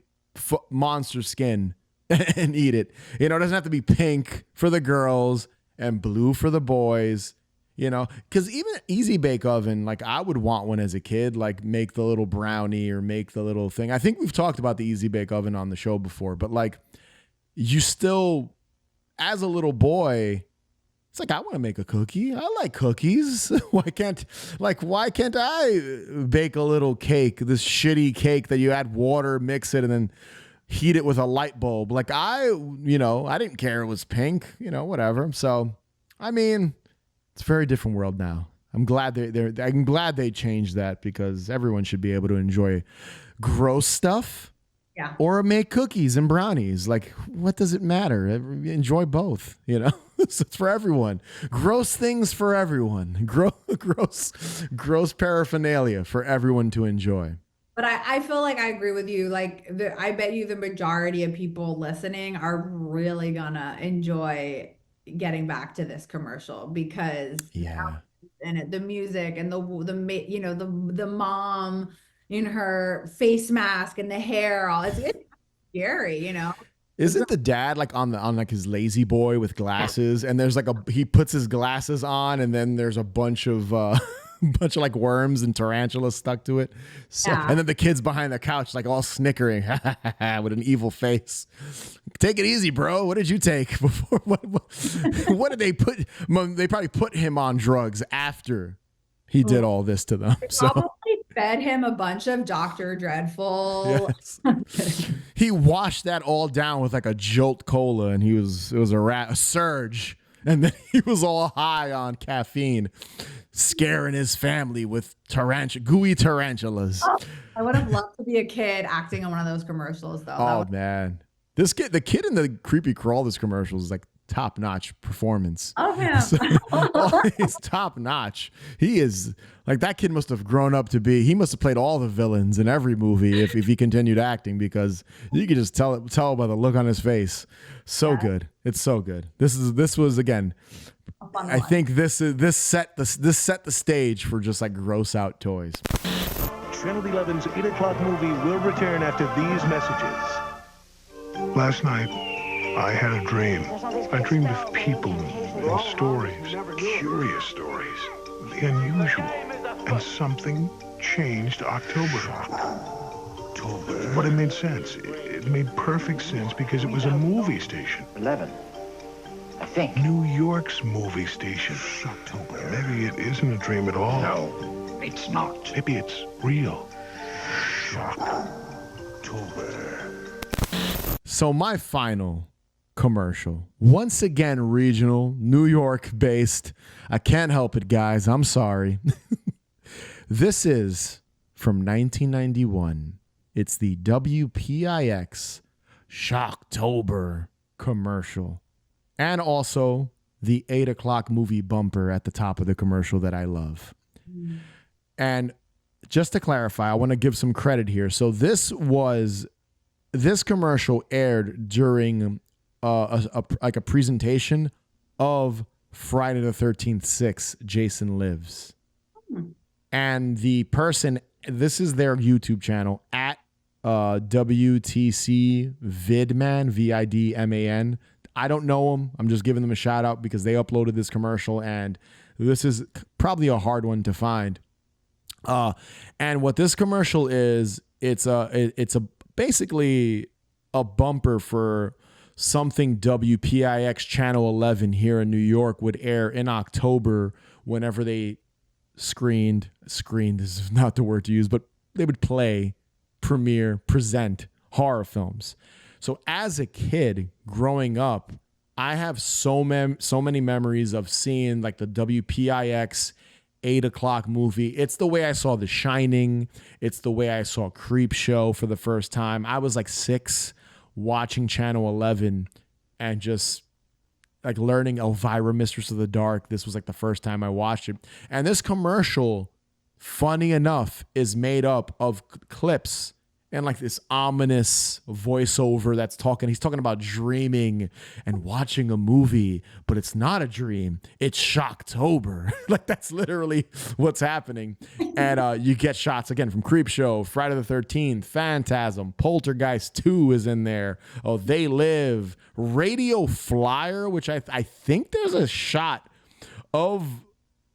monster skin and eat it. It doesn't have to be pink for the girls and blue for the boys. Because even Easy Bake Oven, like I would want one as a kid, like make the little brownie or make the little thing. I think we've talked about the Easy Bake Oven on the show before, but like you still, as a little boy, it's like, I want to make a cookie. I like cookies. Why can't I bake a little cake, this shitty cake that you add water, mix it, and then heat it with a light bulb? Like I didn't care it was pink, whatever. So, I mean, it's a very different world now. I'm glad they changed that, because everyone should be able to enjoy gross stuff. Yeah. Or make cookies and brownies. Like, what does it matter? Enjoy both, It's for everyone. Gross things for everyone. Gross paraphernalia for everyone to enjoy. But I feel like I agree with you. Like, I bet you the majority of people listening are really gonna enjoy getting back to this commercial, because and the music and the mom in her face mask and the hair, it's scary, Isn't the dad like on like his lazy boy with glasses, and there's like he puts his glasses on, and then there's a bunch of like worms and tarantulas stuck to it. So, and then the kids behind the couch like all snickering with an evil face. Take it easy, bro. What did you take before? What did they put? They probably put him on drugs after he did all this to them. So probably fed him a bunch of Dr. Dreadful. Yes. He washed that all down with like a Jolt Cola, and it was a surge, and then he was all high on caffeine, scaring his family with gooey tarantulas. Oh, I would have loved to be a kid acting on one of those commercials, though. Oh man, the kid in the Creepy Crawlers commercials is like top-notch performance. Oh yeah. He's top-notch. He is like, that kid must have grown up to be, he must have played all the villains in every movie if he continued acting, because you could just tell by the look on his face. So good. It's so good. This was again, I think this set the stage for just like gross out toys. Channel 11's 8 o'clock movie will return after these messages. Last night, I had a dream. I dreamed of people and stories, curious stories, the unusual, and something changed October. But it made sense. It made perfect sense, because it was a movie station. 11, I think. New York's movie station. October. Maybe it isn't a dream at all. No, it's not. Maybe it's real. So my final commercial. Once again, regional, New York based. I can't help it, guys. I'm sorry. This is from 1991. It's the WPIX Shocktober commercial. And also the 8 o'clock movie bumper at the top of the commercial that I love. And just to clarify, I want to give some credit here. So this commercial aired during a presentation of Friday the 13th 6, Jason Lives. And the person, this is their YouTube channel, at WTC Vidman, Vidman. I don't know them. I'm just giving them a shout out because they uploaded this commercial, and this is probably a hard one to find. And what this commercial is, it's basically a bumper for something WPIX Channel 11 here in New York would air in October whenever they screened is not the word to use, but they would present horror films. So as a kid growing up, I have so many memories of seeing like the WPIX 8 o'clock movie. It's the way I saw The Shining. It's the way I saw Creepshow for the first time. I was like 6 watching Channel 11 and just like learning Elvira, Mistress of the Dark. This was like the first time I watched it. And this commercial, funny enough, is made up of clips and like this ominous voiceover that's talking. He's talking about dreaming and watching a movie, but it's not a dream. It's Shocktober. Like that's literally what's happening. And you get shots again from Creepshow, Friday the 13th, Phantasm, Poltergeist 2 is in there. Oh, They Live, Radio Flyer, which I think there's a shot of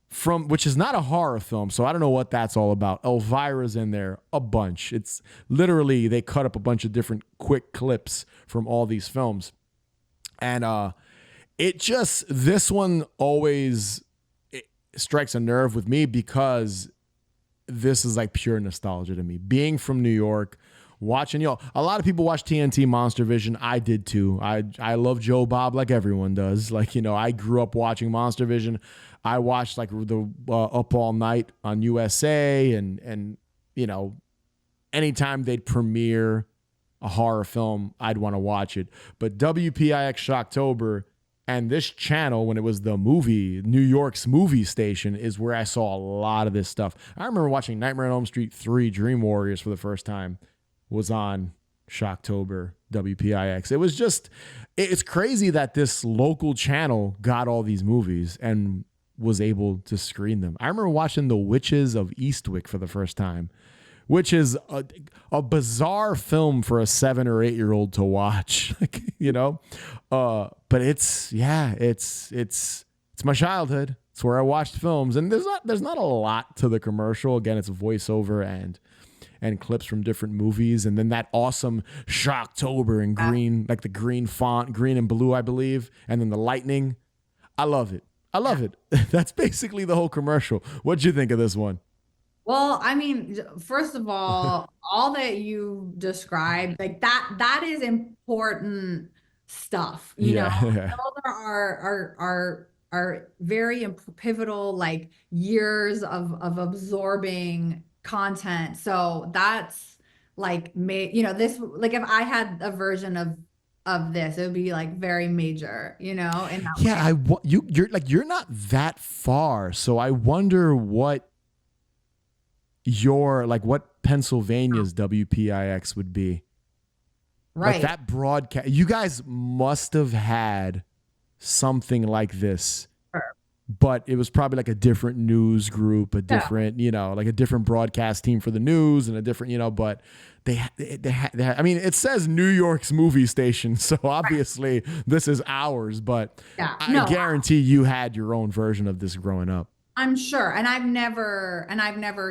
from, which is not a horror film, so I don't know what that's all about. Elvira's in there a bunch. It's literally, they cut up a bunch of different quick clips from all these films. And this one always strikes a nerve with me because this is like pure nostalgia to me. Being from New York, watching, a lot of people watch TNT Monster Vision. I did too. I love Joe Bob like everyone does. Like, I grew up watching Monster Vision. I watched like the Up All Night on USA and anytime they'd premiere a horror film, I'd want to watch it. But WPIX Shocktober and this channel, when it was the movie, New York's movie station, is where I saw a lot of this stuff. I remember watching Nightmare on Elm Street 3 Dream Warriors for the first time. Was on Shocktober, WPIX. It was just, it's crazy that this local channel got all these movies and was able to screen them. I remember watching The Witches of Eastwick for the first time, which is a bizarre film for a 7 or 8-year-old to watch, but it's my childhood. It's where I watched films, and there's not a lot to the commercial. Again, it's a voiceover and clips from different movies, and then that awesome Shocktober in green, like the green font, green and blue, I believe, and then the lightning. I love it. That's basically the whole commercial. What'd you think of this one? Well, I mean, first of all that you described, like that is important stuff. You know, those are very pivotal, like years of absorbing content. So that's like this, like if I had a version of this, it would be like very major, in that way. You're not that far, so I wonder what what Pennsylvania's WPIX would be. Right. Like that broadcast, you guys must have had something like this. But it was probably like a different news group, a different, like a different broadcast team for the news and a different, but they I mean, it says New York's movie station. So obviously this is ours, but I guarantee you had your own version of this growing up. I'm sure. And I've never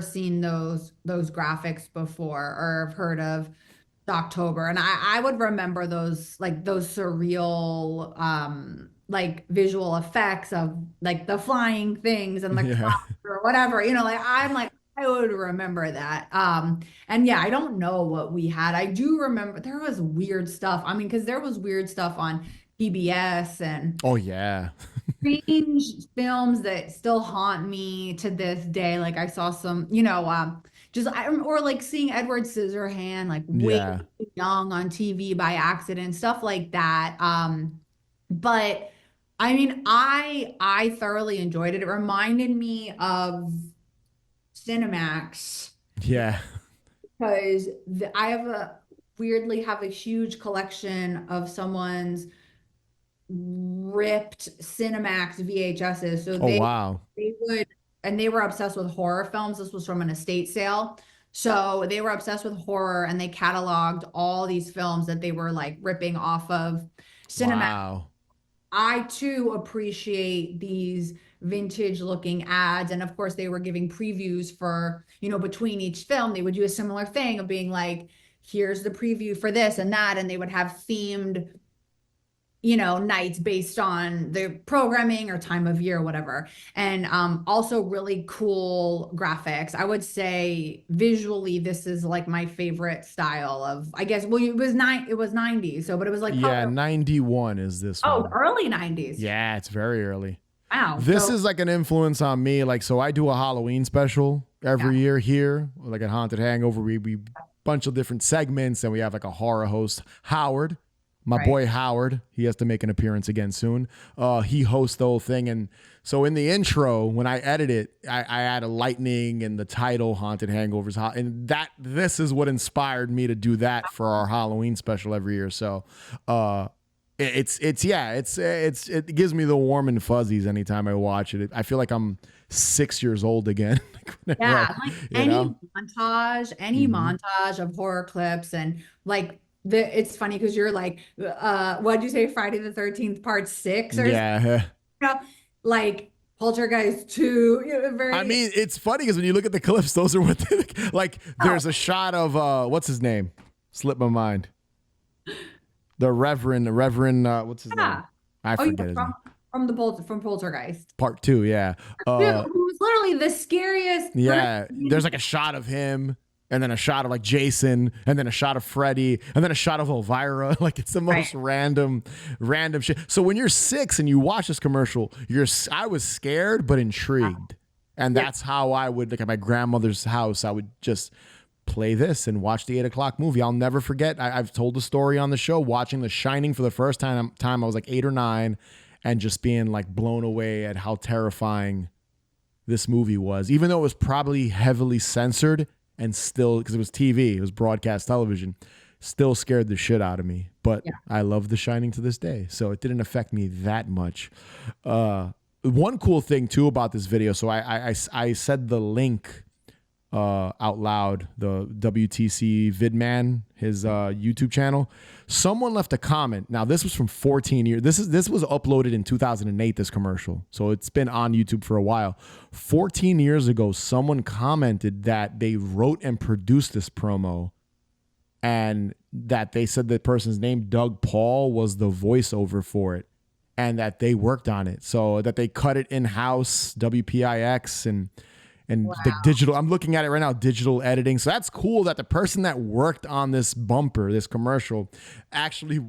seen those graphics before or have heard of October. And I would remember those surreal, like visual effects of like the flying things and the clouds or whatever, I would remember that. And I don't know what we had. I do remember there was weird stuff. I mean, because there was weird stuff on PBS and Oh yeah. strange films that still haunt me to this day. Like I saw some, or like seeing Edward Scissorhand like way Yeah. too young on TV by accident, stuff like that. But I mean, I thoroughly enjoyed it. It reminded me of Cinemax Yeah. because I have a weirdly have a huge collection of someone's ripped Cinemax VHSs. So Oh wow. they would and they were obsessed with horror films. This was from an estate sale. So they were obsessed with horror and they cataloged all these films that they were like ripping off of Cinemax. Wow. I too appreciate these vintage looking ads. And of course, they were giving previews for, between each film, they would do a similar thing of being like, here's the preview for this and that. And they would have themed, nights based on the programming or time of year or whatever. And also really cool graphics. I would say visually, this is like my favorite style of, I guess, well, it was 90s. So, but it was like, yeah, 91 is this one. Early 90s. Yeah, it's very early. Wow. This is like an influence on me. Like, so I do a Halloween special every year here, like at Haunted Hangover. We bunch of different segments, and we have like a horror host, Howard. My boy Howard, he has to make an appearance again soon. He hosts the whole thing. And so in the intro, when I edit it, I add a lightning and the title Haunted Hangovers. And this is what inspired me to do that for our Halloween special every year. So it gives me the warm and fuzzies anytime I watch it. I feel like I'm 6 years old again. Yeah, like any montage of horror clips and like it's funny because you're like, what'd you say, Friday the 13th part 6 or like Poltergeist 2. I mean, it's funny because when you look at the clips, those are what like. There's a shot of what's his name? Slipped my mind. The Reverend, what's his name? I forget his name. From Poltergeist. Part 2, yeah. Who was literally the scariest. Yeah, there's like a shot of him, and then a shot of like Jason, and then a shot of Freddy, and then a shot of Elvira. Like it's the most random shit. So when you're 6 and you watch this commercial, I was scared but intrigued, and that's how I would, like at my grandmother's house, I would just play this and watch the 8 o'clock movie. I'll never forget. I've told the story on the show, watching The Shining for the first time. I was like 8 or 9, and just being like blown away at how terrifying this movie was, even though it was probably heavily censored. And still, because it was TV, it was broadcast television, still scared the shit out of me. But I love The Shining to this day, so it didn't affect me that much. One cool thing too about this video, so I said the link out loud, the WTC Vidman, his YouTube channel. Someone left a comment. Now this was from 14 years. This was uploaded in 2008, this commercial. So it's been on YouTube for a while. 14 years ago, someone commented that they wrote and produced this promo, and that they said the person's name, Doug Paul, was the voiceover for it, and that they worked on it. So that they cut it in-house, WPIX, and the digital, I'm looking at it right now, digital editing. So that's cool that the person that worked on this bumper, this commercial, actually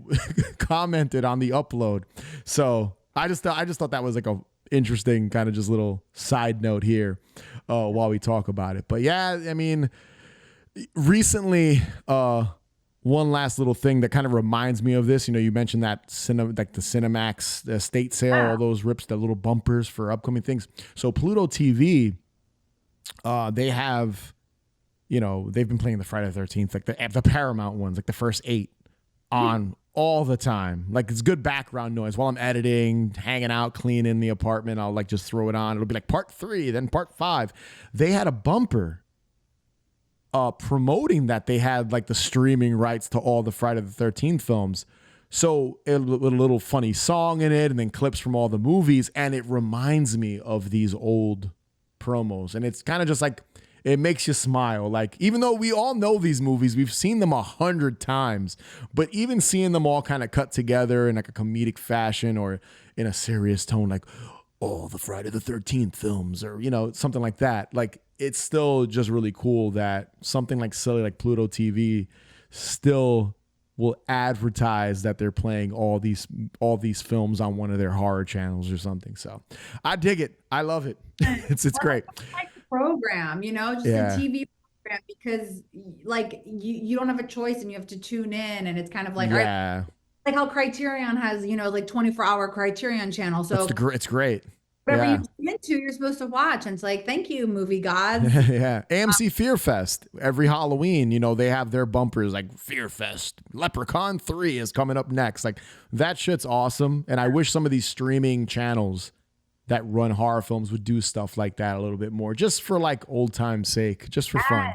commented on the upload. So I just thought that was like a interesting kind of just little side note here while we talk about it. But yeah, I mean, recently, one last little thing that kind of reminds me of this. You mentioned that like the Cinemax, the estate sale, all those rips, the little bumpers for upcoming things. So Pluto TV, they have, they've been playing the Friday the 13th, like the Paramount ones, like the first 8 on all the time. Like it's good background noise while I'm editing, hanging out, cleaning the apartment. I'll like just throw it on. It'll be like part 3, then part 5. They had a bumper promoting that they had like the streaming rights to all the Friday the 13th films. So a little funny song in it, and then clips from all the movies. And it reminds me of these old promos, and it's kind of just like, it makes you smile. Like, even though we all know these movies, we've seen them 100 times, but even seeing them all kind of cut together in like a comedic fashion or in a serious tone, like all the Friday the 13th films, or something like that, like it's still just really cool that something like silly like Pluto TV still will advertise that they're playing all these films on one of their horror channels or something. So I dig it. I love it. It's great. Like a program, just a TV program, because like you don't have a choice and you have to tune in, and it's kind of like, all right, like how Criterion has, like 24-hour Criterion channel. So it's great. Whatever you tune into, you're supposed to watch. And it's like, thank you, movie gods. Yeah. AMC Fear Fest. Every Halloween, they have their bumpers like Fear Fest. Leprechaun 3 is coming up next. Like, that shit's awesome. And I wish some of these streaming channels that run horror films would do stuff like that a little bit more, just for like old time's sake, just for fun.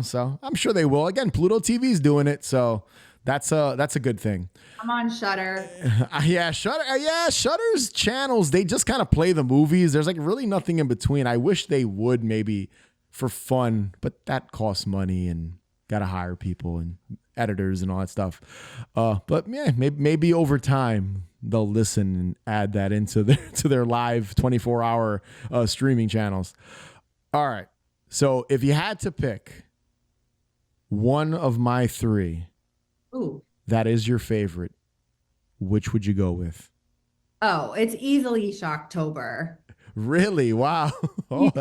So I'm sure they will. Again, Pluto TV's doing it. So that's a good thing. I'm on Shudder. Shudder's channels, they just kind of play the movies. There's like really nothing in between. I wish they would, maybe for fun, but that costs money and got to hire people and editors and all that stuff. But yeah, maybe over time they'll listen and add that into their live 24-hour streaming channels. All right. So if you had to pick one of my three, that is your favorite, which would you go with? Oh, it's easily Shocktober. Really? Wow. Oh,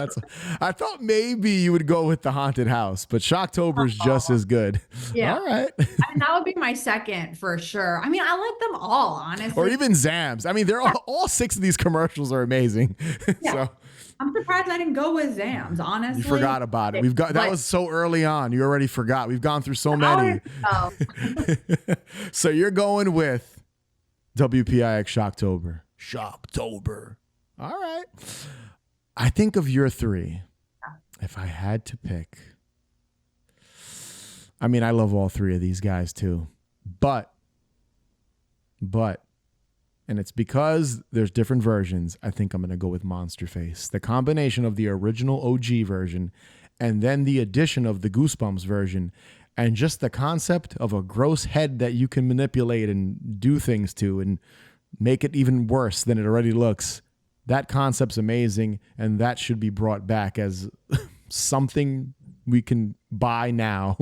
I thought maybe you would go with the Haunted House, but Shocktober's just as good. Yeah. All right. That would be my second for sure. I mean, I like them all, honestly. Or even Zams. I mean, they're all 6 of these commercials are amazing. Yeah. So I'm surprised I didn't go with Zams, honestly. you forgot about it. That was so early on. You already forgot. We've gone through so many. So you're going with WPIX Shocktober. Shocktober. All right. I think of your three. If I had to pick, I mean, I love all 3 of these guys too, but, and it's because there's different versions. I think I'm going to go with Monster Face. The combination of the original OG version and then the addition of the Goosebumps version, and just the concept of a gross head that you can manipulate and do things to and make it even worse than it already looks. That concept's amazing, and that should be brought back as something we can buy now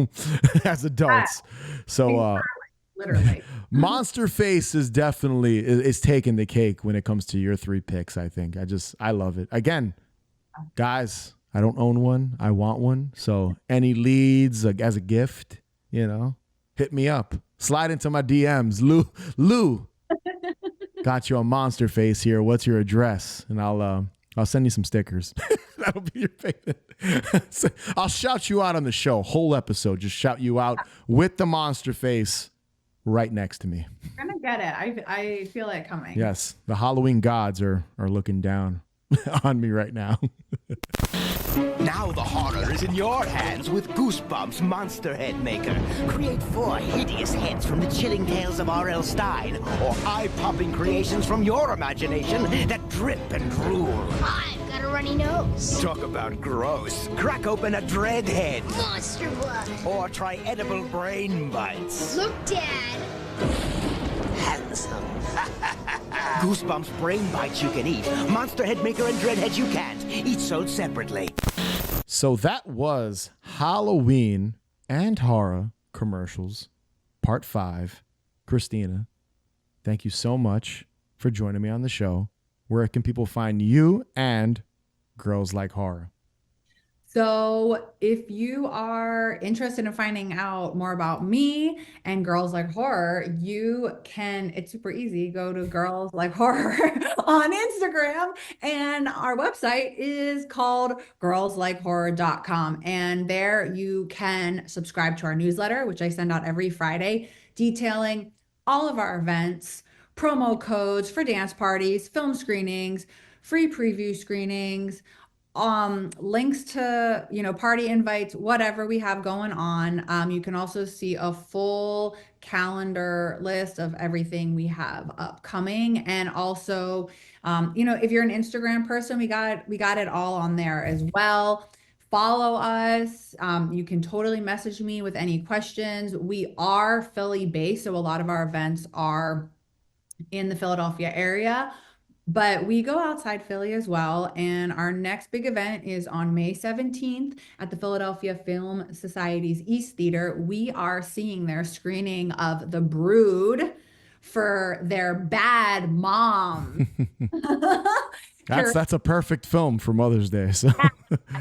as adults. So literally. Monster Face is definitely is taking the cake when it comes to your 3 picks, I think. I love it. Again, guys, I don't own one. I want one. So any leads as a gift, hit me up. Slide into my DMs. Lou, got you a Monster Face here. What's your address? And I'll send you some stickers. That'll be your favorite. So I'll shout you out on the show. Whole episode, just shout you out with the Monster Face right next to me. I'm gonna get it. I feel it coming. Yes, the Halloween gods are looking down on me right now. Now the horror is in your hands with Goosebumps Monster Head Maker. Create 4 hideous heads from the chilling tales of R.L. Stein, or eye-popping creations from your imagination that drip and drool. I've got a runny nose. Talk about gross. Crack open a dread head. Monster blood. Or try edible brain bites. Look, Dad. Handsome. Goosebumps brain bites you can eat. Monster Head Maker and Dreadheads you can't. Each sold separately. So that was Halloween and horror commercials, part 5. Christina, thank you so much for joining me on the show. Where can people find you and Girls Like Horror? So if you are interested in finding out more about me and Girls Like Horror, you can, it's super easy, go to Girls Like Horror on Instagram, and our website is called girlslikehorror.com. And there you can subscribe to our newsletter, which I send out every Friday, detailing all of our events, promo codes for dance parties, film screenings, free preview screenings, links to, party invites, whatever we have going on. You can also see a full calendar list of everything we have upcoming. And also, if you're an Instagram person, we got it all on there as well. Follow us. You can totally message me with any questions. We are Philly based, so a lot of our events are in the Philadelphia area. But we go outside Philly as well. And our next big event is on May 17th at the Philadelphia Film Society's East Theater. We are seeing their screening of The Brood for their bad mom. That's a perfect film for Mother's Day. So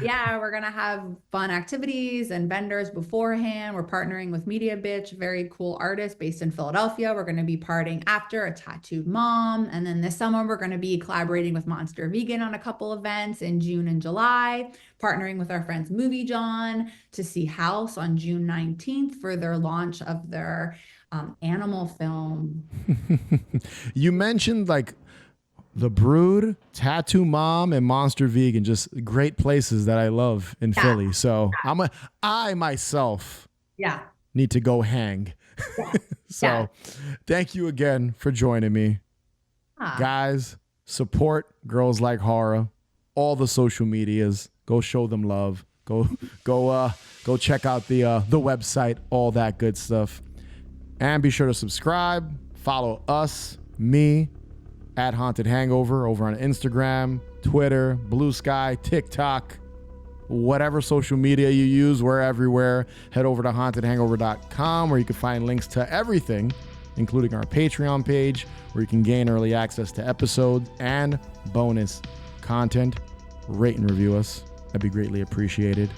yeah, we're gonna have fun activities and vendors beforehand. We're partnering with Media Bitch, very cool artist based in Philadelphia. We're gonna be partying after a tattooed mom. And then this summer, we're gonna be collaborating with Monster Vegan on a couple events in June and July, partnering with our friends Movie John to see House on June 19th for their launch of their animal film. You mentioned like The Brood, Tattoo Mom, and Monster Vegan, just great places that I love in Philly. So I myself need to go hang. So thank you again for joining me. Guys, support Girls Like Horror. All the social medias. Go show them love. Go check out the website, all that good stuff. And be sure to subscribe, follow us, me, at Haunted Hangover over on Instagram, Twitter, Blue Sky, TikTok, whatever social media you use, we're everywhere. Head over to hauntedhangover.com where you can find links to everything, including our Patreon page, where you can gain early access to episodes and bonus content. Rate and review us. That'd be greatly appreciated.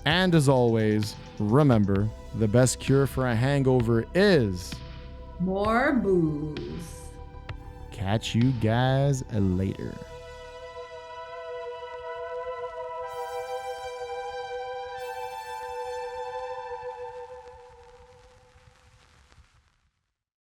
And as always, remember, the best cure for a hangover is more booze. Catch you guys later.